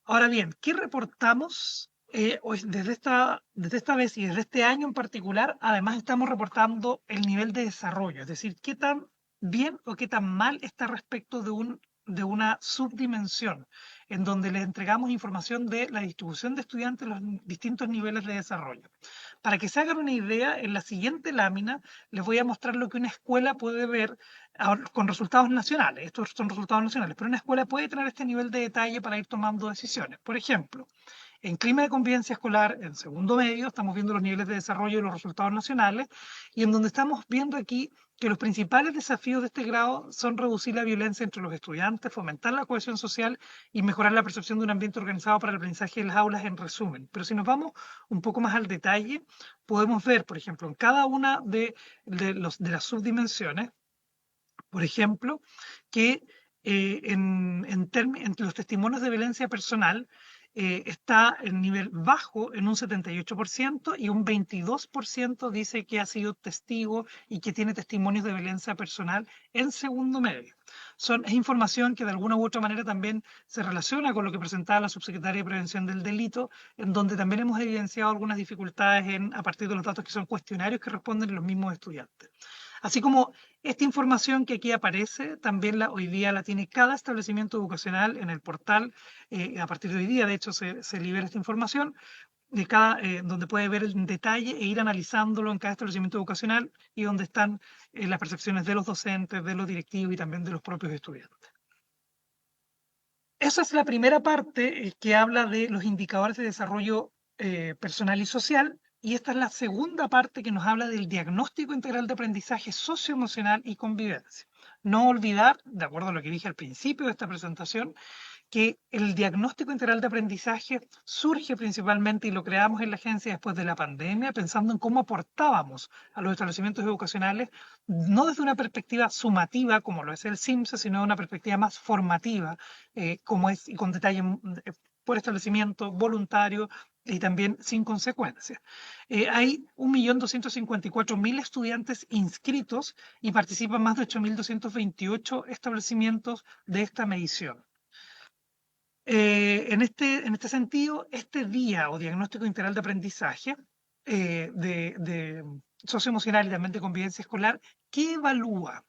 Ahora bien, ¿qué reportamos desde esta vez y desde este año en particular? Además, estamos reportando el nivel de desarrollo, es decir, qué tan bien o qué tan mal está respecto de una subdimensión, en donde les entregamos información de la distribución de estudiantes en los distintos niveles de desarrollo. Para que se hagan una idea, en la siguiente lámina les voy a mostrar lo que una escuela puede ver con resultados nacionales. Estos son resultados nacionales, pero una escuela puede tener este nivel de detalle para ir tomando decisiones. Por ejemplo, en clima de convivencia escolar, en segundo medio, estamos viendo los niveles de desarrollo y los resultados nacionales, y en donde estamos viendo aquí que los principales desafíos de este grado son reducir la violencia entre los estudiantes, fomentar la cohesión social y mejorar la percepción de un ambiente organizado para el aprendizaje en las aulas, en resumen. Pero si nos vamos un poco más al detalle, podemos ver, por ejemplo, en cada una de las subdimensiones, por ejemplo, que entre los testimonios de violencia personal está el nivel bajo en un 78% y un 22% dice que ha sido testigo y que tiene testimonios de violencia personal en segundo medio. Es información que de alguna u otra manera también se relaciona con lo que presentaba la subsecretaria de Prevención del Delito, en donde también hemos evidenciado algunas dificultades a partir de los datos que son cuestionarios que responden los mismos estudiantes. Así como esta información que aquí aparece, también hoy día la tiene cada establecimiento educacional en el portal. A partir de hoy día, de hecho, se libera esta información donde puede ver en detalle e ir analizándolo en cada establecimiento educacional y donde están las percepciones de los docentes, de los directivos y también de los propios estudiantes. Esa es la primera parte que habla de los indicadores de desarrollo personal y social. Y esta es la segunda parte que nos habla del diagnóstico integral de aprendizaje socioemocional y convivencia. No olvidar, de acuerdo a lo que dije al principio de esta presentación, que el diagnóstico integral de aprendizaje surge principalmente y lo creamos en la agencia después de la pandemia, pensando en cómo aportábamos a los establecimientos educacionales, no desde una perspectiva sumativa, como lo es el CIMSE, sino de una perspectiva más formativa, como es, y con detalle por establecimiento, voluntario y también sin consecuencias. Hay 1.254.000 estudiantes inscritos y participan más de 8.228 establecimientos de esta medición. En este sentido, este día o diagnóstico integral de aprendizaje de socioemocional y también de convivencia escolar, ¿qué evalúa?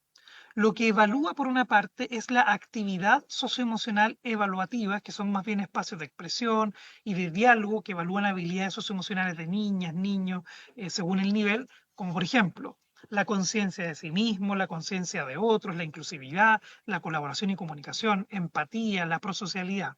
lo que evalúa por una parte es la actividad socioemocional evaluativa, que son más bien espacios de expresión y de diálogo que evalúan habilidades socioemocionales de niñas, niños, según el nivel, como por ejemplo la conciencia de sí mismo, la conciencia de otros, la inclusividad, la colaboración y comunicación, empatía, la prosocialidad.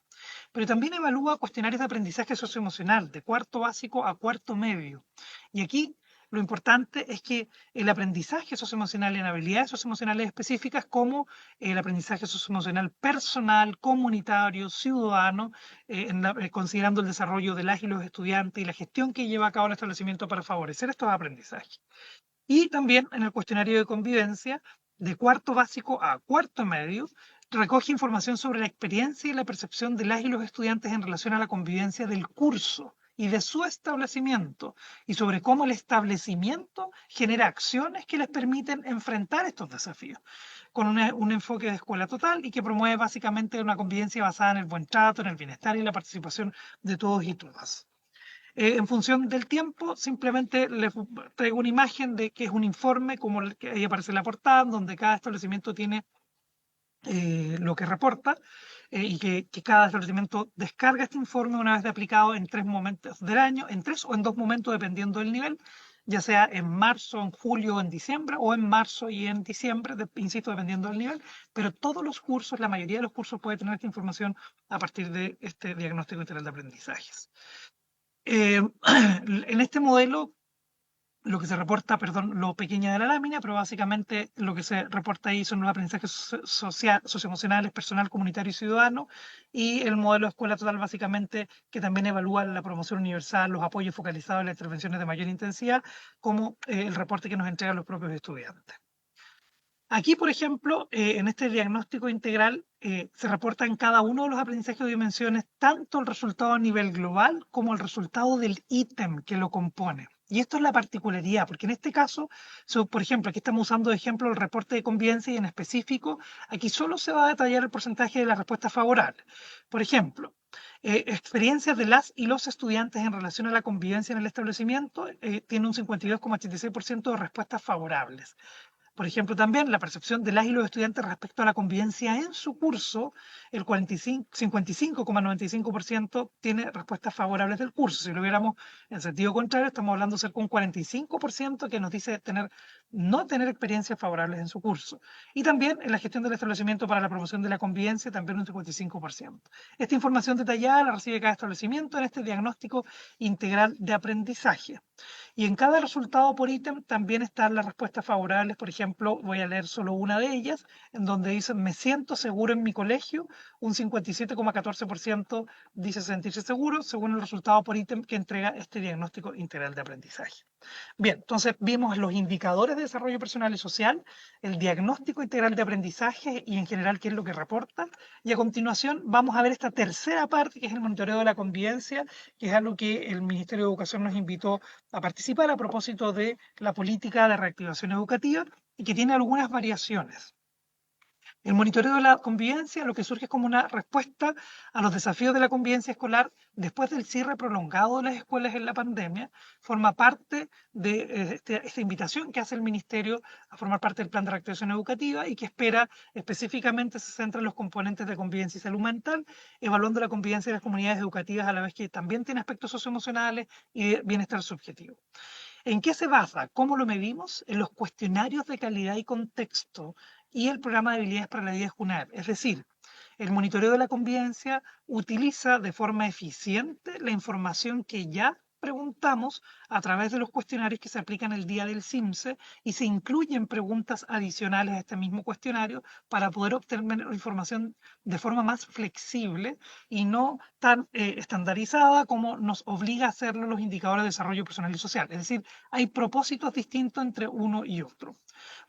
Pero también evalúa cuestionarios de aprendizaje socioemocional de cuarto básico a cuarto medio. Y aquí lo importante es que el aprendizaje socioemocional en habilidades socioemocionales específicas como el aprendizaje socioemocional personal, comunitario, ciudadano, considerando el desarrollo de las y los estudiantes y la gestión que lleva a cabo el establecimiento para favorecer estos aprendizajes. Y también en el cuestionario de convivencia, de cuarto básico a cuarto medio, recoge información sobre la experiencia y la percepción de las y los estudiantes en relación a la convivencia del curso y de su establecimiento, y sobre cómo el establecimiento genera acciones que les permiten enfrentar estos desafíos, con un enfoque de escuela total y que promueve básicamente una convivencia basada en el buen trato, en el bienestar y la participación de todos y todas. En función del tiempo, simplemente les traigo una imagen de que es un informe, como el que ahí aparece en la portada, donde cada establecimiento tiene lo que reporta y que cada establecimiento descarga este informe una vez de aplicado en 3 momentos del año, en 3 o en 2 momentos dependiendo del nivel, ya sea en marzo, en julio o en diciembre, o en marzo y en diciembre, insisto, dependiendo del nivel, pero todos los cursos, la mayoría de los cursos puede tener esta información a partir de este diagnóstico integral de aprendizajes. En este modelo, lo que se reporta, perdón, lo pequeña de la lámina, pero básicamente lo que se reporta ahí son los aprendizajes socioemocionales, personal, comunitario y ciudadano, y el modelo de escuela total básicamente que también evalúa la promoción universal, los apoyos focalizados en las intervenciones de mayor intensidad, como el reporte que nos entregan los propios estudiantes. Aquí, por ejemplo, en este diagnóstico integral se reporta en cada uno de los aprendizajes o dimensiones tanto el resultado a nivel global como el resultado del ítem que lo compone. Y esto es la particularidad, porque en este caso, por ejemplo, aquí estamos usando de ejemplo el reporte de convivencia y en específico, aquí solo se va a detallar el porcentaje de las respuestas favorables. Por ejemplo, experiencias de las y los estudiantes en relación a la convivencia en el establecimiento tiene un 52,86% de respuestas favorables. Por ejemplo, también la percepción de las y los estudiantes respecto a la convivencia en su curso, el 55,95% tiene respuestas favorables del curso. Si lo viéramos en sentido contrario, estamos hablando de cerca de un 45% que nos dice no tener experiencias favorables en su curso. Y también en la gestión del establecimiento para la promoción de la convivencia, también un 55%. Esta información detallada la recibe cada establecimiento en este diagnóstico integral de aprendizaje. Y en cada resultado por ítem también están las respuestas favorables. Por ejemplo, voy a leer solo una de ellas, en donde dice, me siento seguro en mi colegio. Un 57,14% dice sentirse seguro, según el resultado por ítem que entrega este diagnóstico integral de aprendizaje. Bien, entonces vimos los indicadores de desarrollo personal y social, el diagnóstico integral de aprendizaje y en general qué es lo que reporta. Y a continuación vamos a ver esta tercera parte, que es el monitoreo de la convivencia, que es algo que el Ministerio de Educación nos invitó a participar a propósito de la política de reactivación educativa y que tiene algunas variaciones. El monitoreo de la convivencia lo que surge es como una respuesta a los desafíos de la convivencia escolar después del cierre prolongado de las escuelas en la pandemia, forma parte de esta invitación que hace el Ministerio a formar parte del plan de reactivación educativa y que espera específicamente se centra en los componentes de convivencia y salud mental, evaluando la convivencia de las comunidades educativas a la vez que también tiene aspectos socioemocionales y de bienestar subjetivo. ¿En qué se basa? ¿Cómo lo medimos? En los cuestionarios de calidad y contexto y el programa de habilidades para la vida escolar. Es decir, el monitoreo de la convivencia utiliza de forma eficiente la información que ya preguntamos a través de los cuestionarios que se aplican el día del CIMSE y se incluyen preguntas adicionales a este mismo cuestionario para poder obtener información de forma más flexible y no tan estandarizada como nos obliga a hacerlo los indicadores de desarrollo personal y social. Es decir, hay propósitos distintos entre uno y otro.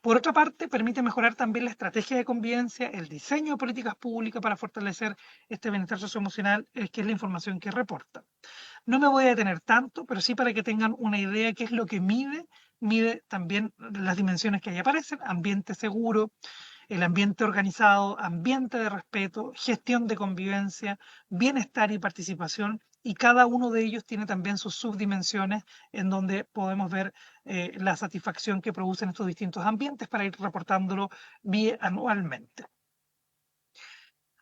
Por otra parte, permite mejorar también la estrategia de convivencia, el diseño de políticas públicas para fortalecer este bienestar socioemocional, que es la información que reporta. No me voy a detener tanto, pero sí para que tengan una idea de qué es lo que mide también las dimensiones que ahí aparecen, ambiente seguro, el ambiente organizado, ambiente de respeto, gestión de convivencia, bienestar y participación y cada uno de ellos tiene también sus subdimensiones en donde podemos ver la satisfacción que producen estos distintos ambientes para ir reportándolo bianualmente.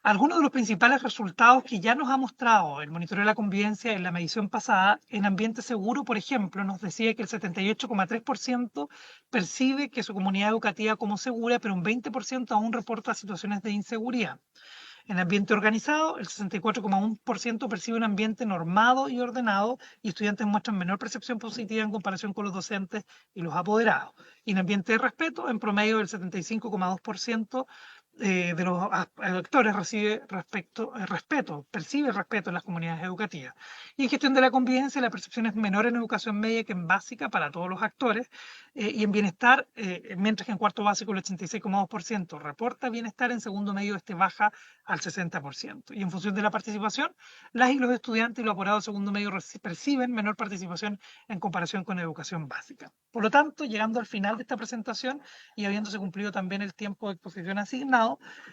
Algunos de los principales resultados que ya nos ha mostrado el monitoreo de la convivencia en la medición pasada, en ambiente seguro, por ejemplo, nos decía que el 78,3% percibe que su comunidad educativa como segura, pero un 20% aún reporta situaciones de inseguridad. En ambiente organizado, el 64,1% percibe un ambiente normado y ordenado y estudiantes muestran menor percepción positiva en comparación con los docentes y los apoderados. Y en ambiente de respeto, en promedio, el 75,2% de los actores percibe respeto en las comunidades educativas. Y en gestión de la convivencia, la percepción es menor en educación media que en básica para todos los actores, y en bienestar, mientras que en cuarto básico el 86,2% reporta bienestar, en segundo medio baja al 60%. Y en función de la participación, las y los estudiantes y los apoderados de segundo medio perciben menor participación en comparación con educación básica. Por lo tanto, llegando al final de esta presentación y habiéndose cumplido también el tiempo de exposición asignado,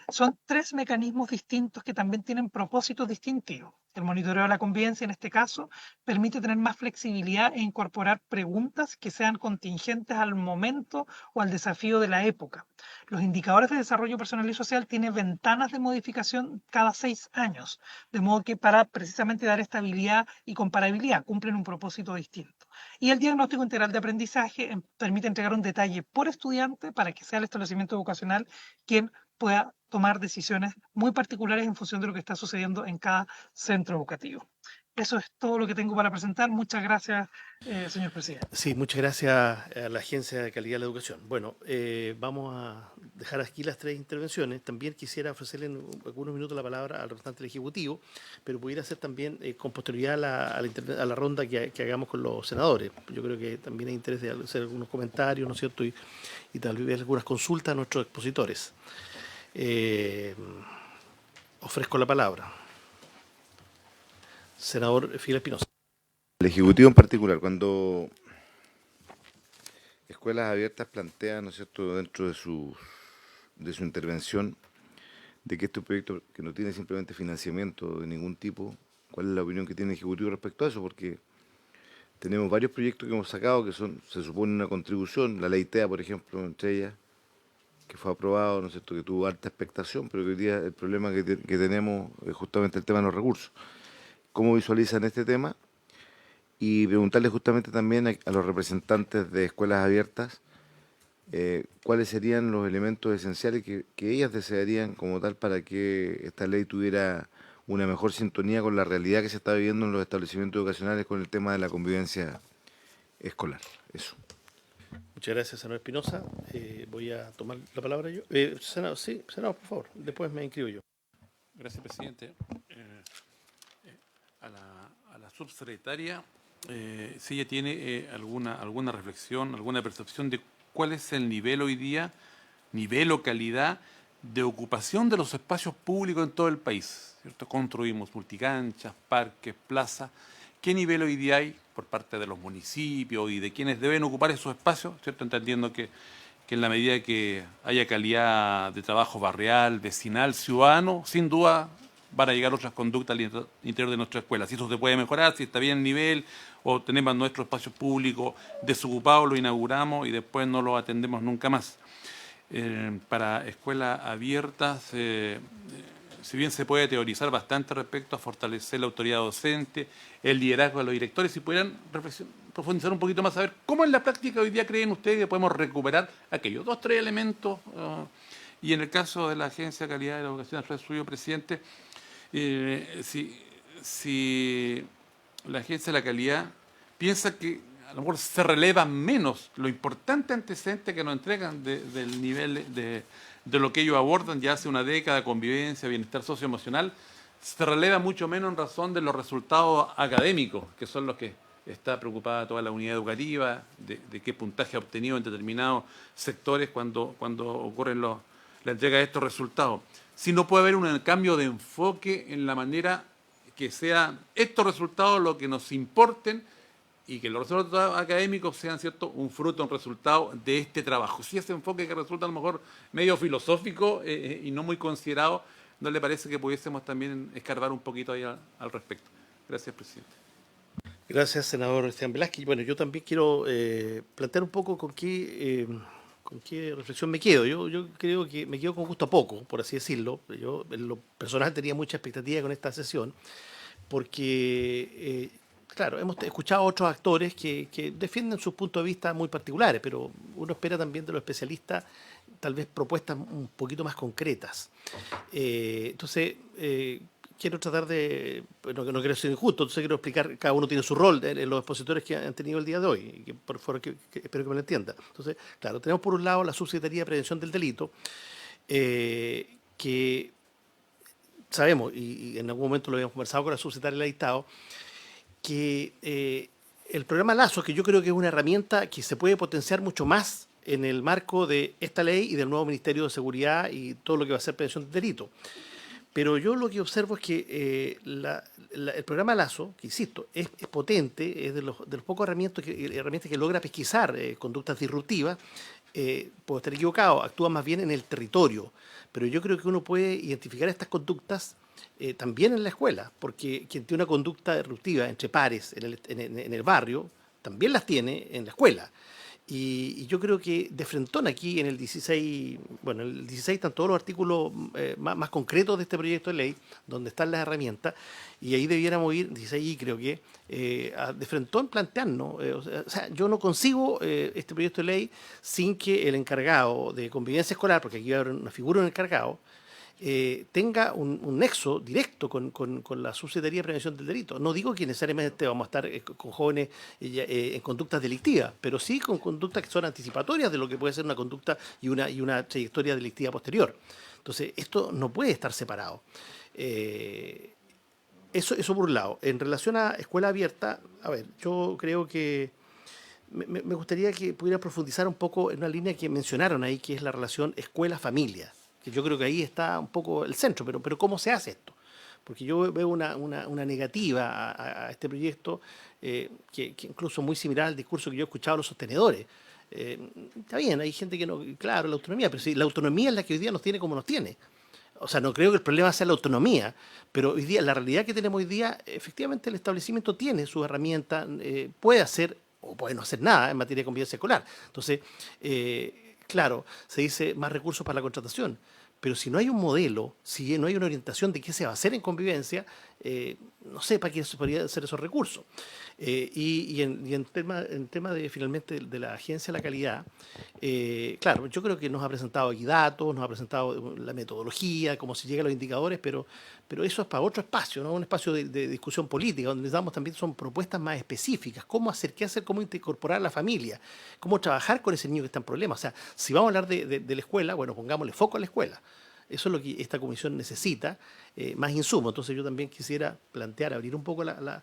son 3 mecanismos distintos que también tienen propósitos distintivos. El monitoreo de la convivencia, en este caso, permite tener más flexibilidad e incorporar preguntas que sean contingentes al momento o al desafío de la época. Los indicadores de desarrollo personal y social tienen ventanas de modificación cada 6 años, de modo que para precisamente dar estabilidad y comparabilidad cumplen un propósito distinto. Y el diagnóstico integral de aprendizaje permite entregar un detalle por estudiante para que sea el establecimiento educacional quien pueda tomar decisiones muy particulares en función de lo que está sucediendo en cada centro educativo. Eso es todo lo que tengo para presentar. Muchas gracias, señor presidente. Sí, muchas gracias a la Agencia de Calidad de la Educación. Bueno, vamos a dejar aquí las 3 intervenciones. También quisiera ofrecerle en algunos minutos la palabra al representante del Ejecutivo, pero pudiera hacer también con posterioridad a la ronda que hagamos con los senadores. Yo creo que también hay interés de hacer algunos comentarios, ¿no es cierto? Y tal vez algunas consultas a nuestros expositores. Ofrezco la palabra. Senador Fidel Espinosa. El Ejecutivo en particular, cuando Escuelas Abiertas plantea, ¿no es cierto?, dentro de su intervención, de que este es un proyecto que no tiene simplemente financiamiento de ningún tipo, ¿cuál es la opinión que tiene el Ejecutivo respecto a eso? Porque tenemos varios proyectos que hemos sacado que se supone una contribución, la ley TEA, por ejemplo, entre ellas, que fue aprobado, ¿no es cierto?, que tuvo alta expectación, pero que hoy día el problema que tenemos es justamente el tema de los recursos. ¿Cómo visualizan este tema? Y preguntarle justamente también a los representantes de escuelas abiertas cuáles serían los elementos esenciales que ellas desearían como tal para que esta ley tuviera una mejor sintonía con la realidad que se está viviendo en los establecimientos educacionales con el tema de la convivencia escolar. Eso. Muchas gracias, senador Espinosa. Voy a tomar la palabra yo. Senador, sí, senador, por favor. Después me inscribo yo. Gracias, presidente. A la subsecretaria, si ella tiene alguna reflexión, alguna percepción de cuál es el nivel hoy día, nivel o calidad de ocupación de los espacios públicos en todo el país, ¿cierto? Construimos multicanchas, parques, plazas. ¿Qué nivel hoy día hay por parte de los municipios y de quienes deben ocupar esos espacios, ¿cierto? Entendiendo que en la medida que haya calidad de trabajo barrial, vecinal, ciudadano, sin duda van a llegar otras conductas al interior de nuestra escuela. Si eso se puede mejorar, si está bien el nivel, o tenemos nuestro espacio público desocupado, lo inauguramos y después no lo atendemos nunca más. Para escuelas abiertas, si bien se puede teorizar bastante respecto a fortalecer la autoridad docente, el liderazgo de los directores, si pudieran profundizar un poquito más, a ver cómo en la práctica hoy día creen ustedes que podemos recuperar aquellos 2 o 3 elementos. Y en el caso de la Agencia de Calidad de la Educación, al suyo presidente, si la Agencia de la Calidad piensa que a lo mejor se releva menos lo importante antecedente que nos entregan del nivel de lo que ellos abordan ya hace una década, convivencia, bienestar socioemocional, se releva mucho menos en razón de los resultados académicos, que son los que está preocupada toda la unidad educativa, de qué puntaje ha obtenido en determinados sectores cuando ocurren la entrega de estos resultados. Si no puede haber un cambio de enfoque en la manera que sean estos resultados lo que nos importen y que los resultados académicos sean, ¿cierto?, un fruto, un resultado de este trabajo. Si ese enfoque que resulta a lo mejor medio filosófico y no muy considerado, ¿no le parece que pudiésemos también escarbar un poquito ahí al respecto? Gracias, presidente. Gracias, senador Esteban Velázquez. Bueno, yo también quiero plantear un poco con qué reflexión me quedo. Yo creo que me quedo con gusto a poco, por así decirlo. Yo en lo personal tenía mucha expectativa con esta sesión, porque, claro, hemos escuchado a otros actores que defienden sus puntos de vista muy particulares, pero uno espera también de los especialistas tal vez propuestas un poquito más concretas. Entonces, quiero tratar de, no quiero ser injusto, entonces quiero explicar, cada uno tiene su rol en los expositores que han tenido el día de hoy, y que por favor espero que me lo entienda. Entonces, claro, tenemos por un lado la Subsecretaría de Prevención del Delito, que sabemos, y en algún momento lo habíamos conversado con la Subsecretaria del Estado, que el programa Lazo, que yo creo que es una herramienta que se puede potenciar mucho más en el marco de esta ley y del nuevo Ministerio de Seguridad y todo lo que va a ser prevención del delito. Pero yo lo que observo es que el programa Lazo, que insisto, es potente, es de los pocos herramientas que logra pesquisar conductas disruptivas. Puedo estar equivocado, actúa más bien en el territorio, pero yo creo que uno puede identificar estas conductas también en la escuela, porque quien tiene una conducta disruptiva entre pares en el barrio, también las tiene en la escuela. Y yo creo que de frentón aquí en el 16, bueno, en el 16 están todos los artículos más concretos de este proyecto de ley, donde están las herramientas, y ahí debiéramos ir, 16I creo que, de frentón plantearnos. O sea, yo no consigo este proyecto de ley sin que el encargado de convivencia escolar, porque aquí va a haber una figura en el encargado, tenga un nexo directo con la Subsecretaría de Prevención del Delito. No digo que necesariamente vamos a estar con jóvenes en conductas delictivas, pero sí con conductas que son anticipatorias de lo que puede ser una conducta y una trayectoria delictiva posterior. Entonces, esto no puede estar separado. Eso por un lado. En relación a escuela abierta, a ver, yo creo que me gustaría que pudiera profundizar un poco en una línea que mencionaron ahí, que es la relación escuela-familia. Que yo creo que ahí está un poco el centro, pero ¿cómo se hace esto? Porque yo veo una negativa a este proyecto que incluso muy similar al discurso que yo he escuchado a los sostenedores. Está bien, hay gente que no, claro, la autonomía, pero sí, la autonomía es la que hoy día nos tiene como nos tiene. O sea, no creo que el problema sea la autonomía, pero hoy día, la realidad que tenemos hoy día, efectivamente el establecimiento tiene sus herramientas, puede hacer o puede no hacer nada en materia de convivencia escolar. Entonces, claro, se dice más recursos para la contratación, pero si no hay un modelo, si no hay una orientación de qué se va a hacer en convivencia, no sé para qué se podrían hacer esos recursos. Y en tema de finalmente de la Agencia de la Calidad, claro, yo creo que nos ha presentado aquí datos, nos ha presentado la metodología, cómo se llega a los indicadores, pero eso es para otro espacio, ¿no? Un espacio de discusión política, donde necesitamos también son propuestas más específicas, cómo hacer, qué hacer, cómo incorporar a la familia, cómo trabajar con ese niño que está en problemas. O sea, si vamos a hablar de la escuela, bueno, pongámosle foco a la escuela. Eso es lo que esta comisión necesita, más insumos. Entonces yo también quisiera plantear, abrir un poco para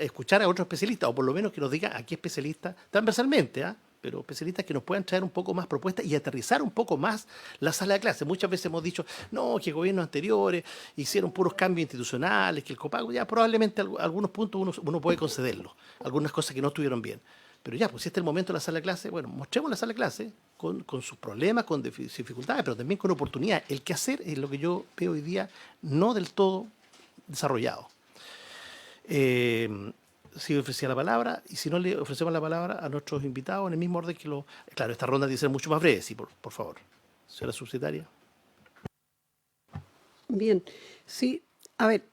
escuchar a otros especialistas, o por lo menos que nos digan a qué especialistas, transversalmente, pero especialistas que nos puedan traer un poco más propuestas y aterrizar un poco más la sala de clase. Muchas veces hemos dicho, no, que gobiernos anteriores hicieron puros cambios institucionales, que el copago, ya probablemente algunos puntos uno puede concederlos, algunas cosas que no estuvieron bien. Pero ya, pues si este es el momento de la sala de clase, bueno, mostremos la sala de clase con sus problemas, con dificultades, pero también con oportunidades. El que hacer es lo que yo veo hoy día no del todo desarrollado. Si ofrecía la palabra, y si no le ofrecemos la palabra a nuestros invitados en el mismo orden que lo... Claro, esta ronda tiene que ser mucho más breve, sí, por favor. Señora subsecretaria. Bien, sí, a ver,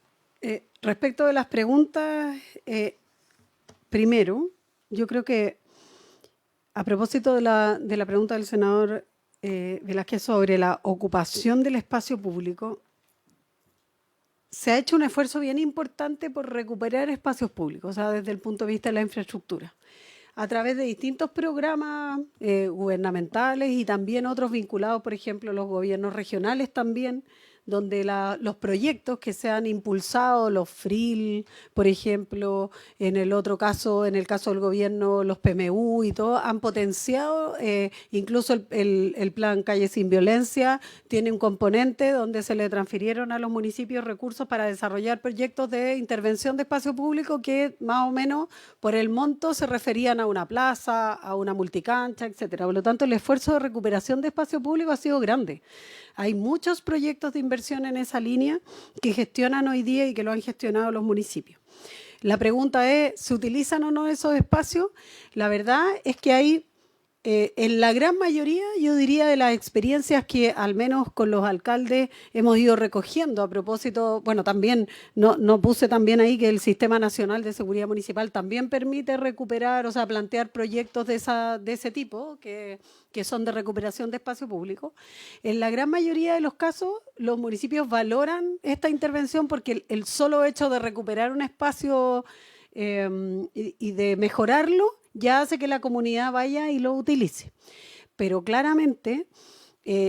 respecto de las preguntas, primero, yo creo que a propósito de la pregunta del senador Velázquez sobre la ocupación del espacio público, se ha hecho un esfuerzo bien importante por recuperar espacios públicos, o sea, desde el punto de vista de la infraestructura, a través de distintos programas gubernamentales y también otros vinculados, por ejemplo, los gobiernos regionales también, donde los proyectos que se han impulsado, los FRIL, por ejemplo, en el caso del gobierno, los PMU y todo, han potenciado, incluso el plan Calle Sin Violencia tiene un componente donde se le transfirieron a los municipios recursos para desarrollar proyectos de intervención de espacio público que más o menos por el monto se referían a una plaza, a una multicancha, etcétera. Por lo tanto, el esfuerzo de recuperación de espacio público ha sido grande. Hay muchos proyectos de inversión inversión en esa línea que gestionan hoy día y que lo han gestionado los municipios. La pregunta es, ¿se utilizan o no esos espacios? La verdad es que hay, en la gran mayoría, yo diría, de las experiencias que al menos con los alcaldes hemos ido recogiendo a propósito, bueno, también no puse también ahí que el Sistema Nacional de Seguridad Municipal también permite recuperar, o sea, plantear proyectos de ese tipo, que son de recuperación de espacio público. En la gran mayoría de los casos, los municipios valoran esta intervención porque el solo hecho de recuperar un espacio y de mejorarlo ya hace que la comunidad vaya y lo utilice. Pero claramente,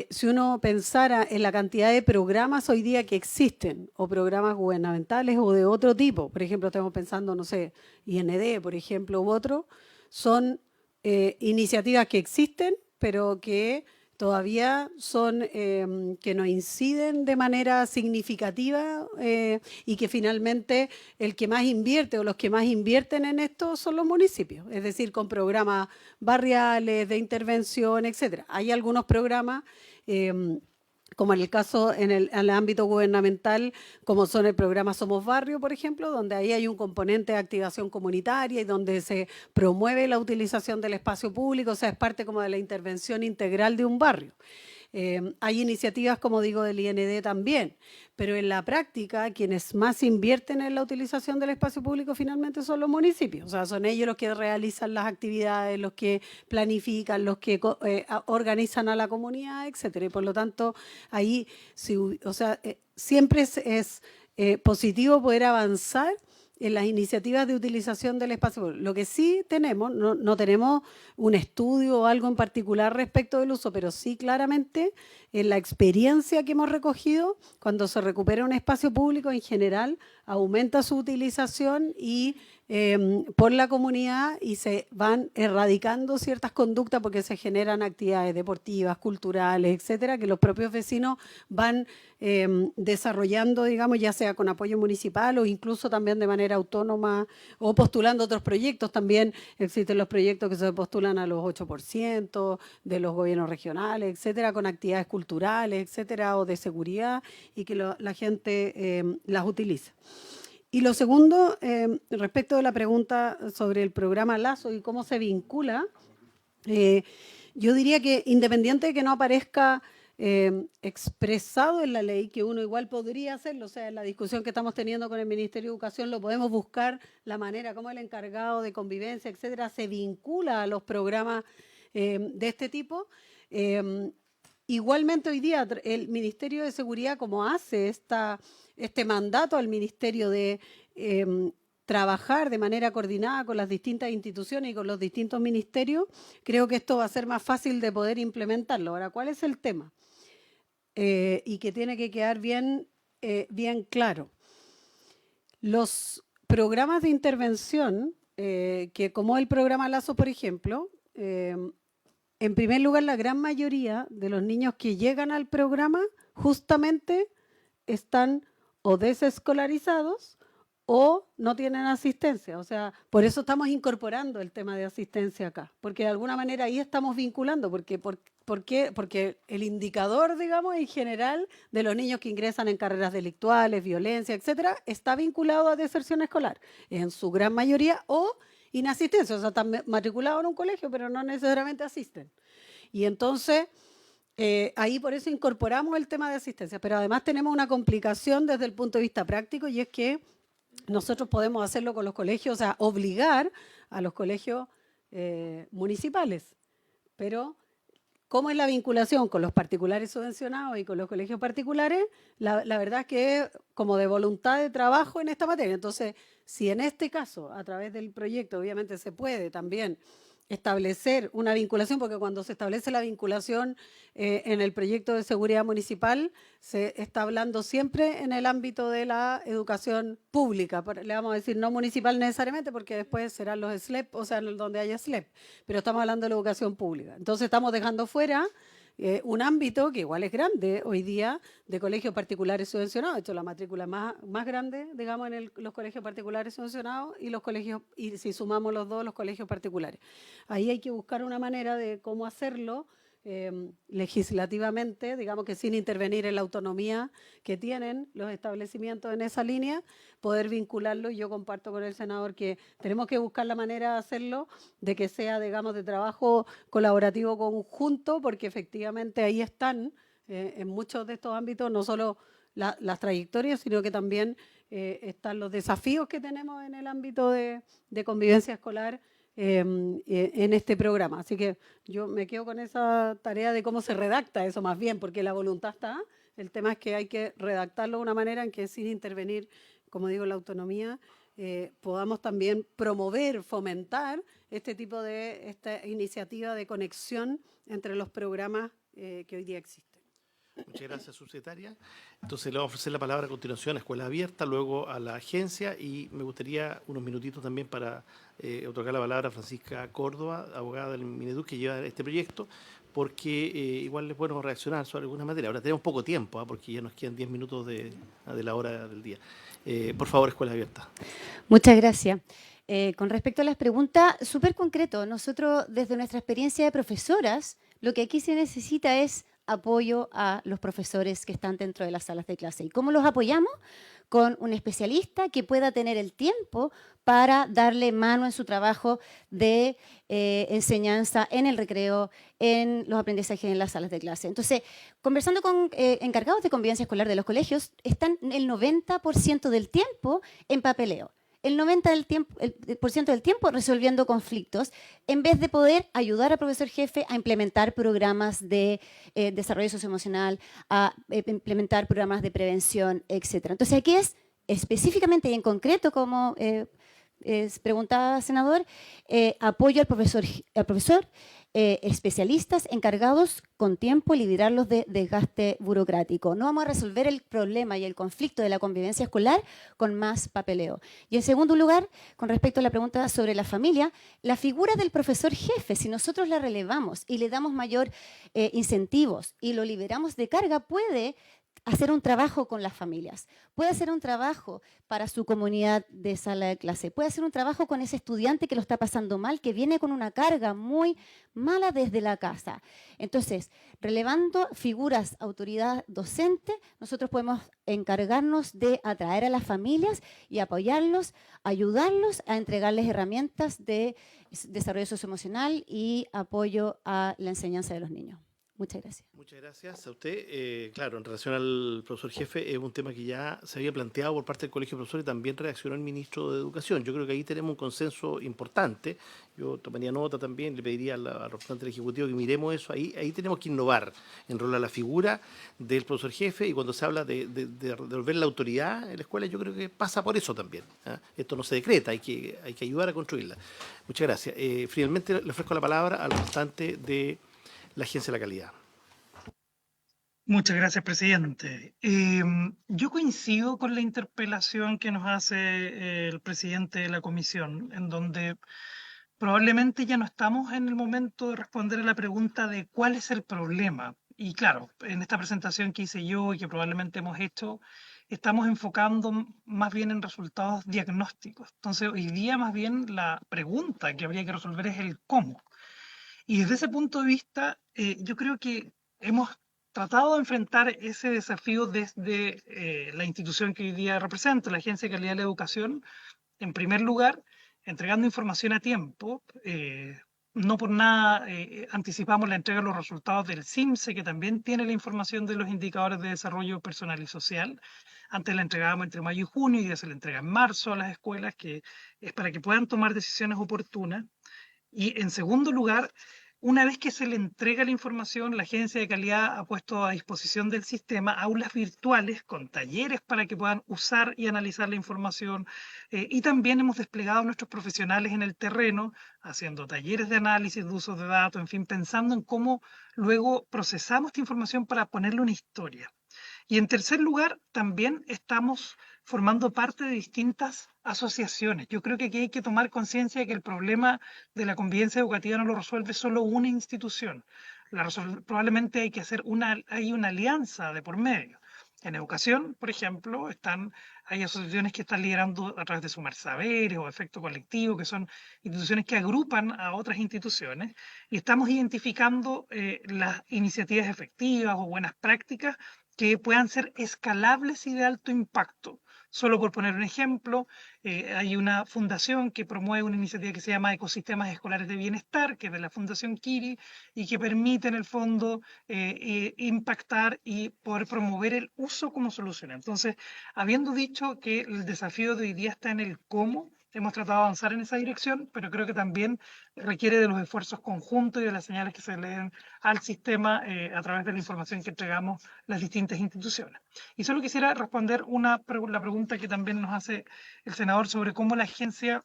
si uno pensara en la cantidad de programas hoy día que existen, o programas gubernamentales o de otro tipo, por ejemplo, estamos pensando, no sé, IND, por ejemplo, u otro, son iniciativas que existen, pero que todavía son, que no inciden de manera significativa y que finalmente el que más invierte o los que más invierten en esto son los municipios, es decir, con programas barriales, de intervención, etcétera. Hay algunos programas como en el caso en el ámbito gubernamental, como son el programa Somos Barrio, por ejemplo, donde ahí hay un componente de activación comunitaria y donde se promueve la utilización del espacio público, o sea, es parte como de la intervención integral de un barrio. Hay iniciativas, como digo, del IND también, pero en la práctica quienes más invierten en la utilización del espacio público finalmente son los municipios, o sea, son ellos los que realizan las actividades, los que planifican, los que organizan a la comunidad, etcétera. Y por lo tanto, ahí, o sea, siempre es positivo poder avanzar en las iniciativas de utilización del espacio público. Lo que sí tenemos, no tenemos un estudio o algo en particular respecto del uso, pero sí claramente en la experiencia que hemos recogido, cuando se recupera un espacio público en general, aumenta su utilización y por la comunidad y se van erradicando ciertas conductas porque se generan actividades deportivas, culturales, etcétera, que los propios vecinos van desarrollando, digamos, ya sea con apoyo municipal o incluso también de manera autónoma o postulando otros proyectos. También existen los proyectos que se postulan a los 8% de los gobiernos regionales, etcétera, con actividades culturales, etcétera, o de seguridad y que la gente las utiliza. Y lo segundo, respecto de la pregunta sobre el programa Lazo y cómo se vincula, yo diría que independiente de que no aparezca expresado en la ley, que uno igual podría hacerlo, o sea, en la discusión que estamos teniendo con el Ministerio de Educación lo podemos buscar la manera como el encargado de convivencia, etcétera, se vincula a los programas de este tipo. Igualmente hoy día el Ministerio de Seguridad, como hace este mandato al Ministerio de trabajar de manera coordinada con las distintas instituciones y con los distintos ministerios, creo que esto va a ser más fácil de poder implementarlo. Ahora, ¿cuál es el tema? Y que tiene que quedar bien claro. Los programas de intervención, que como el programa Lazo, por ejemplo, en primer lugar, la gran mayoría de los niños que llegan al programa justamente están o desescolarizados o no tienen asistencia. O sea, por eso estamos incorporando el tema de asistencia acá, porque de alguna manera ahí estamos vinculando, porque el indicador, digamos, en general de los niños que ingresan en carreras delictuales, violencia, etcétera, está vinculado a deserción escolar, en su gran mayoría, o inasistencia, o sea, están matriculados en un colegio, pero no necesariamente asisten. Y entonces, ahí por eso incorporamos el tema de asistencia, pero además tenemos una complicación desde el punto de vista práctico, y es que nosotros podemos hacerlo con los colegios, o sea, obligar a los colegios municipales, pero ¿cómo es la vinculación con los particulares subvencionados y con los colegios particulares? La verdad es que es como de voluntad de trabajo en esta materia. Entonces, si en este caso, a través del proyecto, obviamente se puede también establecer una vinculación, porque cuando se establece la vinculación en el proyecto de seguridad municipal, se está hablando siempre en el ámbito de la educación pública, le vamos a decir no municipal necesariamente, porque después serán los SLEP, o sea, donde haya SLEP, pero estamos hablando de la educación pública. Entonces estamos dejando fuera un ámbito que igual es grande hoy día de colegios particulares subvencionados. De hecho, la matrícula más grande, digamos, en los colegios particulares subvencionados y los colegios, y si sumamos los dos, los colegios particulares. Ahí hay que buscar una manera de cómo hacerlo legislativamente, digamos que sin intervenir en la autonomía que tienen los establecimientos en esa línea, poder vincularlo. Y yo comparto con el senador que tenemos que buscar la manera de hacerlo, de que sea, digamos, de trabajo colaborativo conjunto, porque efectivamente ahí están en muchos de estos ámbitos, no solo las trayectorias, sino que también están los desafíos que tenemos en el ámbito de convivencia escolar en este programa. Así que yo me quedo con esa tarea de cómo se redacta eso más bien, porque la voluntad está. El tema es que hay que redactarlo de una manera en que sin intervenir, como digo, la autonomía, podamos también promover, fomentar esta iniciativa de conexión entre los programas que hoy día existen. Muchas gracias, subsecretaria. Entonces le vamos a ofrecer la palabra a continuación a Escuela Abierta, luego a la agencia, y me gustaría unos minutitos también para otorgar la palabra a Francisca Córdoba, abogada del Mineduc, que lleva este proyecto, porque igual es bueno reaccionar sobre alguna materia. Ahora tenemos poco tiempo, porque ya nos quedan 10 minutos de la hora del día. Por favor, Escuela Abierta. Muchas gracias. Con respecto a las preguntas, súper concreto, nosotros desde nuestra experiencia de profesoras, lo que aquí se necesita es apoyo a los profesores que están dentro de las salas de clase. ¿Y cómo los apoyamos? Con un especialista que pueda tener el tiempo para darle mano en su trabajo de enseñanza en el recreo, en los aprendizajes en las salas de clase. Entonces, conversando con encargados de convivencia escolar de los colegios, están el 90% del tiempo en papeleo. El 90% del tiempo resolviendo conflictos, en vez de poder ayudar al profesor jefe a implementar programas de desarrollo socioemocional, a implementar programas de prevención, etc. Entonces, aquí es específicamente y en concreto, como preguntaba senador, apoyo al profesor, especialistas encargados con tiempo y liberarlos de desgaste burocrático. No vamos a resolver el problema y el conflicto de la convivencia escolar con más papeleo. Y en segundo lugar, con respecto a la pregunta sobre la familia, la figura del profesor jefe, si nosotros la relevamos y le damos mayor incentivos y lo liberamos de carga, puede hacer un trabajo con las familias, puede hacer un trabajo para su comunidad de sala de clase, puede hacer un trabajo con ese estudiante que lo está pasando mal, que viene con una carga muy mala desde la casa. Entonces, relevando figuras, autoridad docente, nosotros podemos encargarnos de atraer a las familias y apoyarlos, ayudarlos a entregarles herramientas de desarrollo socioemocional y apoyo a la enseñanza de los niños. Muchas gracias. Muchas gracias a usted. Claro, en relación al profesor jefe, es un tema que ya se había planteado por parte del Colegio de Profesores y también reaccionó el ministro de Educación. Yo creo que ahí tenemos un consenso importante. Yo tomaría nota también, le pediría al representante del Ejecutivo que miremos eso. Ahí tenemos que innovar en rol a la figura del profesor jefe, y cuando se habla de devolver la autoridad en la escuela, yo creo que pasa por eso también. Esto no se decreta, hay que ayudar a construirla. Muchas gracias. Finalmente le ofrezco la palabra al representante de la Agencia de la Calidad. Muchas gracias, presidente. Yo coincido con la interpelación que nos hace el presidente de la comisión, en donde probablemente ya no estamos en el momento de responder a la pregunta de cuál es el problema. Y claro, en esta presentación que hice yo y que probablemente hemos hecho, estamos enfocando más bien en resultados diagnósticos. Entonces, hoy día más bien la pregunta que habría que resolver es el cómo. Y desde ese punto de vista, yo creo que hemos tratado de enfrentar ese desafío desde la institución que hoy día represento, la Agencia de Calidad de la Educación, en primer lugar, entregando información a tiempo. No por nada anticipamos la entrega de los resultados del CIMSE, que también tiene la información de los indicadores de desarrollo personal y social. Antes la entregábamos entre mayo y junio, y ya se la entrega en marzo a las escuelas, que es para que puedan tomar decisiones oportunas. Y en segundo lugar, una vez que se le entrega la información, la Agencia de Calidad ha puesto a disposición del sistema aulas virtuales con talleres para que puedan usar y analizar la información. Y también hemos desplegado a nuestros profesionales en el terreno, haciendo talleres de análisis de usos de datos, en fin, pensando en cómo luego procesamos esta información para ponerle una historia. Y en tercer lugar, también estamos formando parte de distintas asociaciones. Yo creo que aquí hay que tomar conciencia de que el problema de la convivencia educativa no lo resuelve solo una institución. Probablemente hay que hacer una alianza de por medio. En educación, por ejemplo, hay asociaciones que están liderando a través de Sumar Saberes o Efecto Colectivo, que son instituciones que agrupan a otras instituciones, y estamos identificando las iniciativas efectivas o buenas prácticas que puedan ser escalables y de alto impacto. Solo por poner un ejemplo, hay una fundación que promueve una iniciativa que se llama Ecosistemas Escolares de Bienestar, que es de la Fundación Kiri, y que permite en el fondo impactar y poder promover el uso como solución. Entonces, habiendo dicho que el desafío de hoy día está en el cómo, hemos tratado de avanzar en esa dirección, pero creo que también requiere de los esfuerzos conjuntos y de las señales que se le den al sistema a través de la información que entregamos las distintas instituciones. Y solo quisiera responder la pregunta que también nos hace el senador sobre cómo la agencia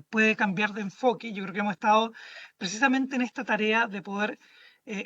puede cambiar de enfoque. Yo creo que hemos estado precisamente en esta tarea de poder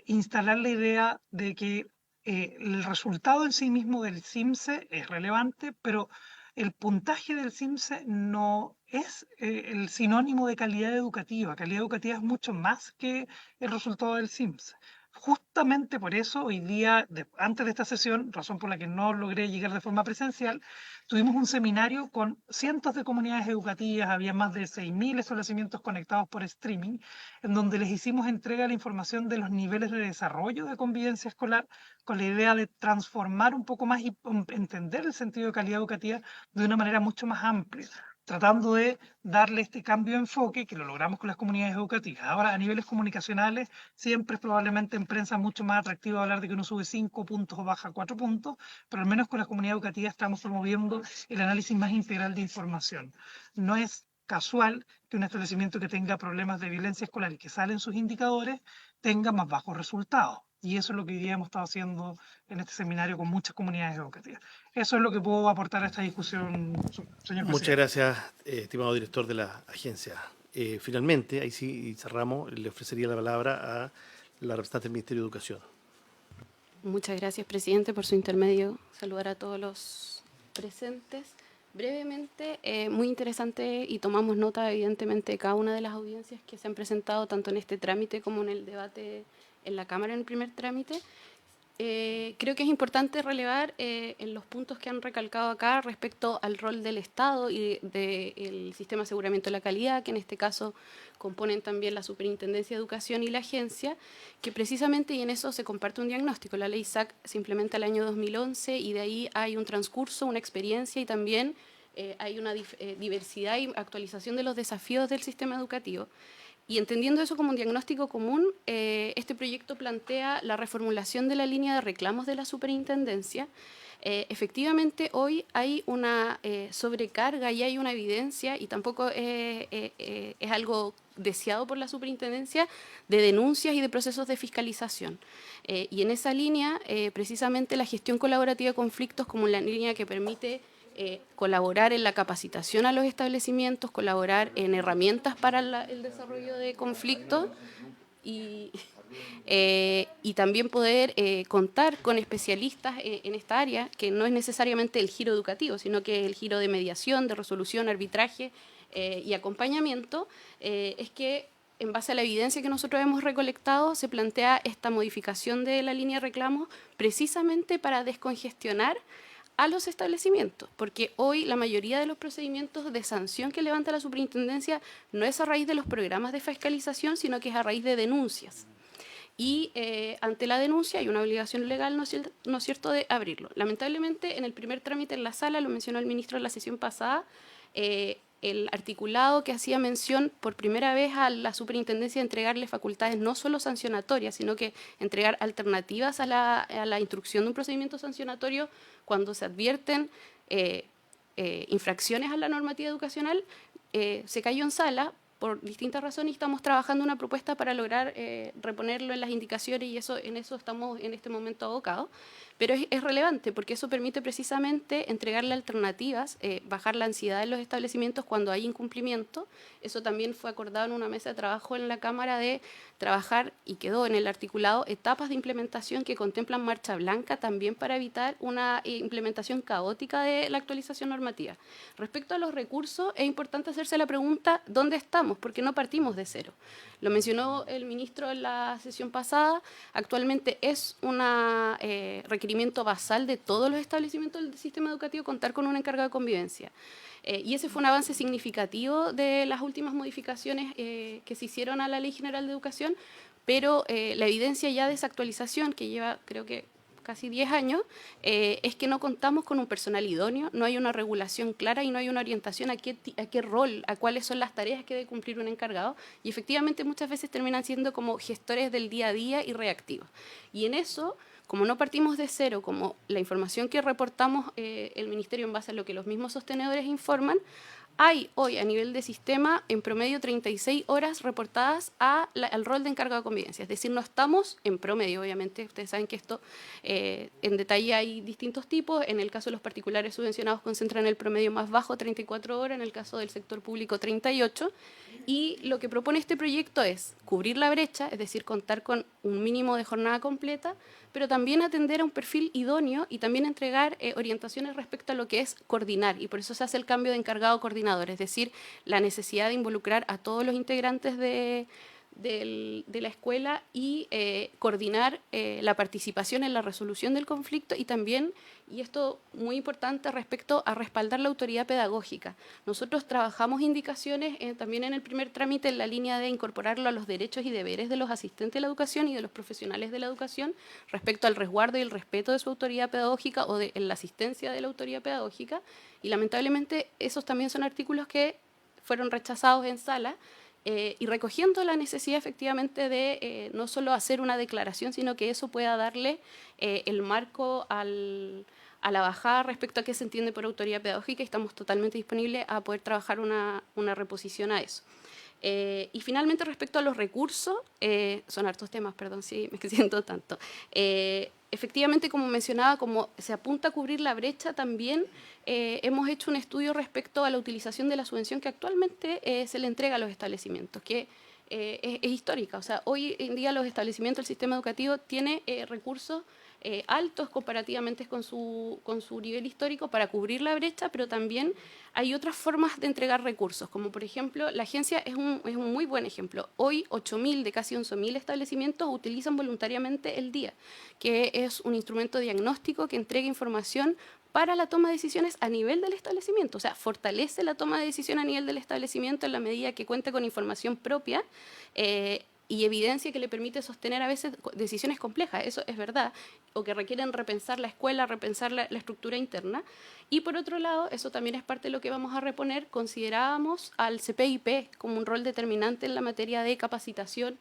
instalar la idea de que el resultado en sí mismo del CIMSE es relevante, pero el puntaje del CIMSE no es el sinónimo de calidad educativa. Calidad educativa es mucho más que el resultado del CIMSE. Justamente por eso, hoy día, antes de esta sesión, razón por la que no logré llegar de forma presencial, tuvimos un seminario con cientos de comunidades educativas, había más de 6.000 establecimientos conectados por streaming, en donde les hicimos entrega de la información de los niveles de desarrollo de convivencia escolar, con la idea de transformar un poco más y entender el sentido de calidad educativa de una manera mucho más amplia, tratando de darle este cambio de enfoque que lo logramos con las comunidades educativas. Ahora, a niveles comunicacionales, siempre es probablemente en prensa mucho más atractivo hablar de que uno sube 5 puntos o baja 4 puntos, pero al menos con la comunidad educativa estamos promoviendo el análisis más integral de información. No es casual que un establecimiento que tenga problemas de violencia escolar y que salen sus indicadores tenga más bajos resultados. Y eso es lo que hoy día hemos estado haciendo en este seminario con muchas comunidades educativas. Eso es lo que puedo aportar a esta discusión, señor presidente. Muchas gracias, estimado director de la agencia. Finalmente, ahí sí cerramos, le ofrecería la palabra a la representante del Ministerio de Educación. Muchas gracias, presidente, por su intermedio. Saludar a todos los presentes. Brevemente, muy interesante y tomamos nota, evidentemente, de cada una de las audiencias que se han presentado, tanto en este trámite como en el debate en la Cámara en el primer trámite. Creo que es importante relevar en los puntos que han recalcado acá respecto al rol del Estado y del Sistema de Aseguramiento de la Calidad, que en este caso componen también la Superintendencia de Educación y la Agencia, que precisamente, y en eso se comparte un diagnóstico, la ley SAC se implementa el año 2011 y de ahí hay un transcurso, una experiencia y también hay una diversidad y actualización de los desafíos del sistema educativo. Y entendiendo eso como un diagnóstico común, este proyecto plantea la reformulación de la línea de reclamos de la superintendencia. Efectivamente, hoy hay una sobrecarga y hay una evidencia, y tampoco es algo deseado por la superintendencia, de denuncias y de procesos de fiscalización. Y en esa línea, precisamente la gestión colaborativa de conflictos como la línea que permite colaborar en la capacitación a los establecimientos, colaborar en herramientas para el desarrollo de conflictos y también poder contar con especialistas en esta área, que no es necesariamente el giro educativo, sino que es el giro de mediación, de resolución, arbitraje y acompañamiento, es que en base a la evidencia que nosotros hemos recolectado, se plantea esta modificación de la línea de reclamos precisamente para descongestionar a los establecimientos, porque hoy la mayoría de los procedimientos de sanción que levanta la superintendencia no es a raíz de los programas de fiscalización, sino que es a raíz de denuncias. Y ante la denuncia hay una obligación legal, ¿no es cierto?, de abrirlo. Lamentablemente, en el primer trámite en la sala, lo mencionó el ministro en la sesión pasada, el articulado que hacía mención por primera vez a la superintendencia de entregarle facultades no solo sancionatorias, sino que entregar alternativas a la instrucción de un procedimiento sancionatorio cuando se advierten infracciones a la normativa educacional, se cayó en sala por distintas razones y estamos trabajando una propuesta para lograr reponerlo en las indicaciones y en eso estamos en este momento abocados. Pero es relevante porque eso permite precisamente entregarle alternativas, bajar la ansiedad en los establecimientos cuando hay incumplimiento. Eso también fue acordado en una mesa de trabajo en la Cámara de trabajar y quedó en el articulado etapas de implementación que contemplan marcha blanca también para evitar una implementación caótica de la actualización normativa. Respecto a los recursos, es importante hacerse la pregunta, ¿dónde estamos? estamos, porque no partimos de cero. Lo mencionó el ministro en la sesión pasada, actualmente es un requerimiento basal de todos los establecimientos del sistema educativo contar con un encargado de convivencia. Y ese fue un avance significativo de las últimas modificaciones que se hicieron a la Ley General de Educación, pero la evidencia ya de esa actualización, que lleva creo que casi 10 años, es que no contamos con un personal idóneo, no hay una regulación clara y no hay una orientación a qué rol, a cuáles son las tareas que debe cumplir un encargado, y efectivamente muchas veces terminan siendo como gestores del día a día y reactivos. Y en eso, como no partimos de cero, como la información que reportamos el Ministerio en base a lo que los mismos sostenedores informan, hay hoy a nivel de sistema en promedio 36 horas reportadas al rol de encargado de convivencia. Es decir, no estamos en promedio, obviamente, ustedes saben que esto en detalle hay distintos tipos. En el caso de los particulares subvencionados concentran el promedio más bajo, 34 horas, en el caso del sector público 38. Y lo que propone este proyecto es cubrir la brecha, es decir, contar con un mínimo de jornada completa, pero también atender a un perfil idóneo y también entregar orientaciones respecto a lo que es coordinar, y por eso se hace el cambio de encargado coordinador, es decir, la necesidad de involucrar a todos los integrantes de la escuela y coordinar la participación en la resolución del conflicto y también, y esto muy importante, respecto a respaldar la autoridad pedagógica. Nosotros trabajamos indicaciones también en el primer trámite en la línea de incorporarlo a los derechos y deberes de los asistentes de la educación y de los profesionales de la educación respecto al resguardo y el respeto de su autoridad pedagógica o de la asistencia de la autoridad pedagógica, y lamentablemente esos también son artículos que fueron rechazados en sala. Y recogiendo la necesidad efectivamente de no solo hacer una declaración, sino que eso pueda darle el marco a la bajada respecto a qué se entiende por autoridad pedagógica, y estamos totalmente disponibles a poder trabajar una reposición a eso. Y finalmente, respecto a los recursos, son hartos temas, perdón si me siento tanto. Efectivamente, como mencionaba, como se apunta a cubrir la brecha, también hemos hecho un estudio respecto a la utilización de la subvención que actualmente se le entrega a los establecimientos, que es histórica. O sea, hoy en día los establecimientos del sistema educativo tienen recursos altos comparativamente con su nivel histórico para cubrir la brecha, pero también hay otras formas de entregar recursos, como por ejemplo, la agencia es un muy buen ejemplo. Hoy 8.000 de casi 11.000 establecimientos utilizan voluntariamente el DIA, que es un instrumento diagnóstico que entrega información para la toma de decisiones a nivel del establecimiento. O sea, fortalece la toma de decisión a nivel del establecimiento en la medida que cuenta con información propia y evidencia que le permite sostener a veces decisiones complejas, eso es verdad, o que requieren repensar la escuela, repensar la estructura interna. Y por otro lado, eso también es parte de lo que vamos a reponer, considerábamos al CPIP como un rol determinante en la materia de capacitación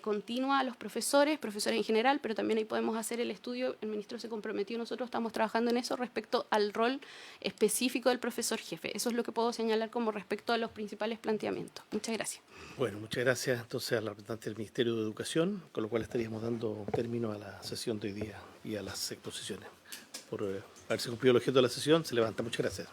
continua a los profesores en general, pero también ahí podemos hacer el estudio, el ministro se comprometió, nosotros estamos trabajando en eso respecto al rol específico del profesor jefe. Eso es lo que puedo señalar como respecto a los principales planteamientos. Muchas gracias. Bueno, muchas gracias entonces a la representante del Ministerio de Educación, con lo cual estaríamos dando término a la sesión de hoy día y a las exposiciones. Por haberse cumplido el objeto de la sesión, se levanta. Muchas gracias.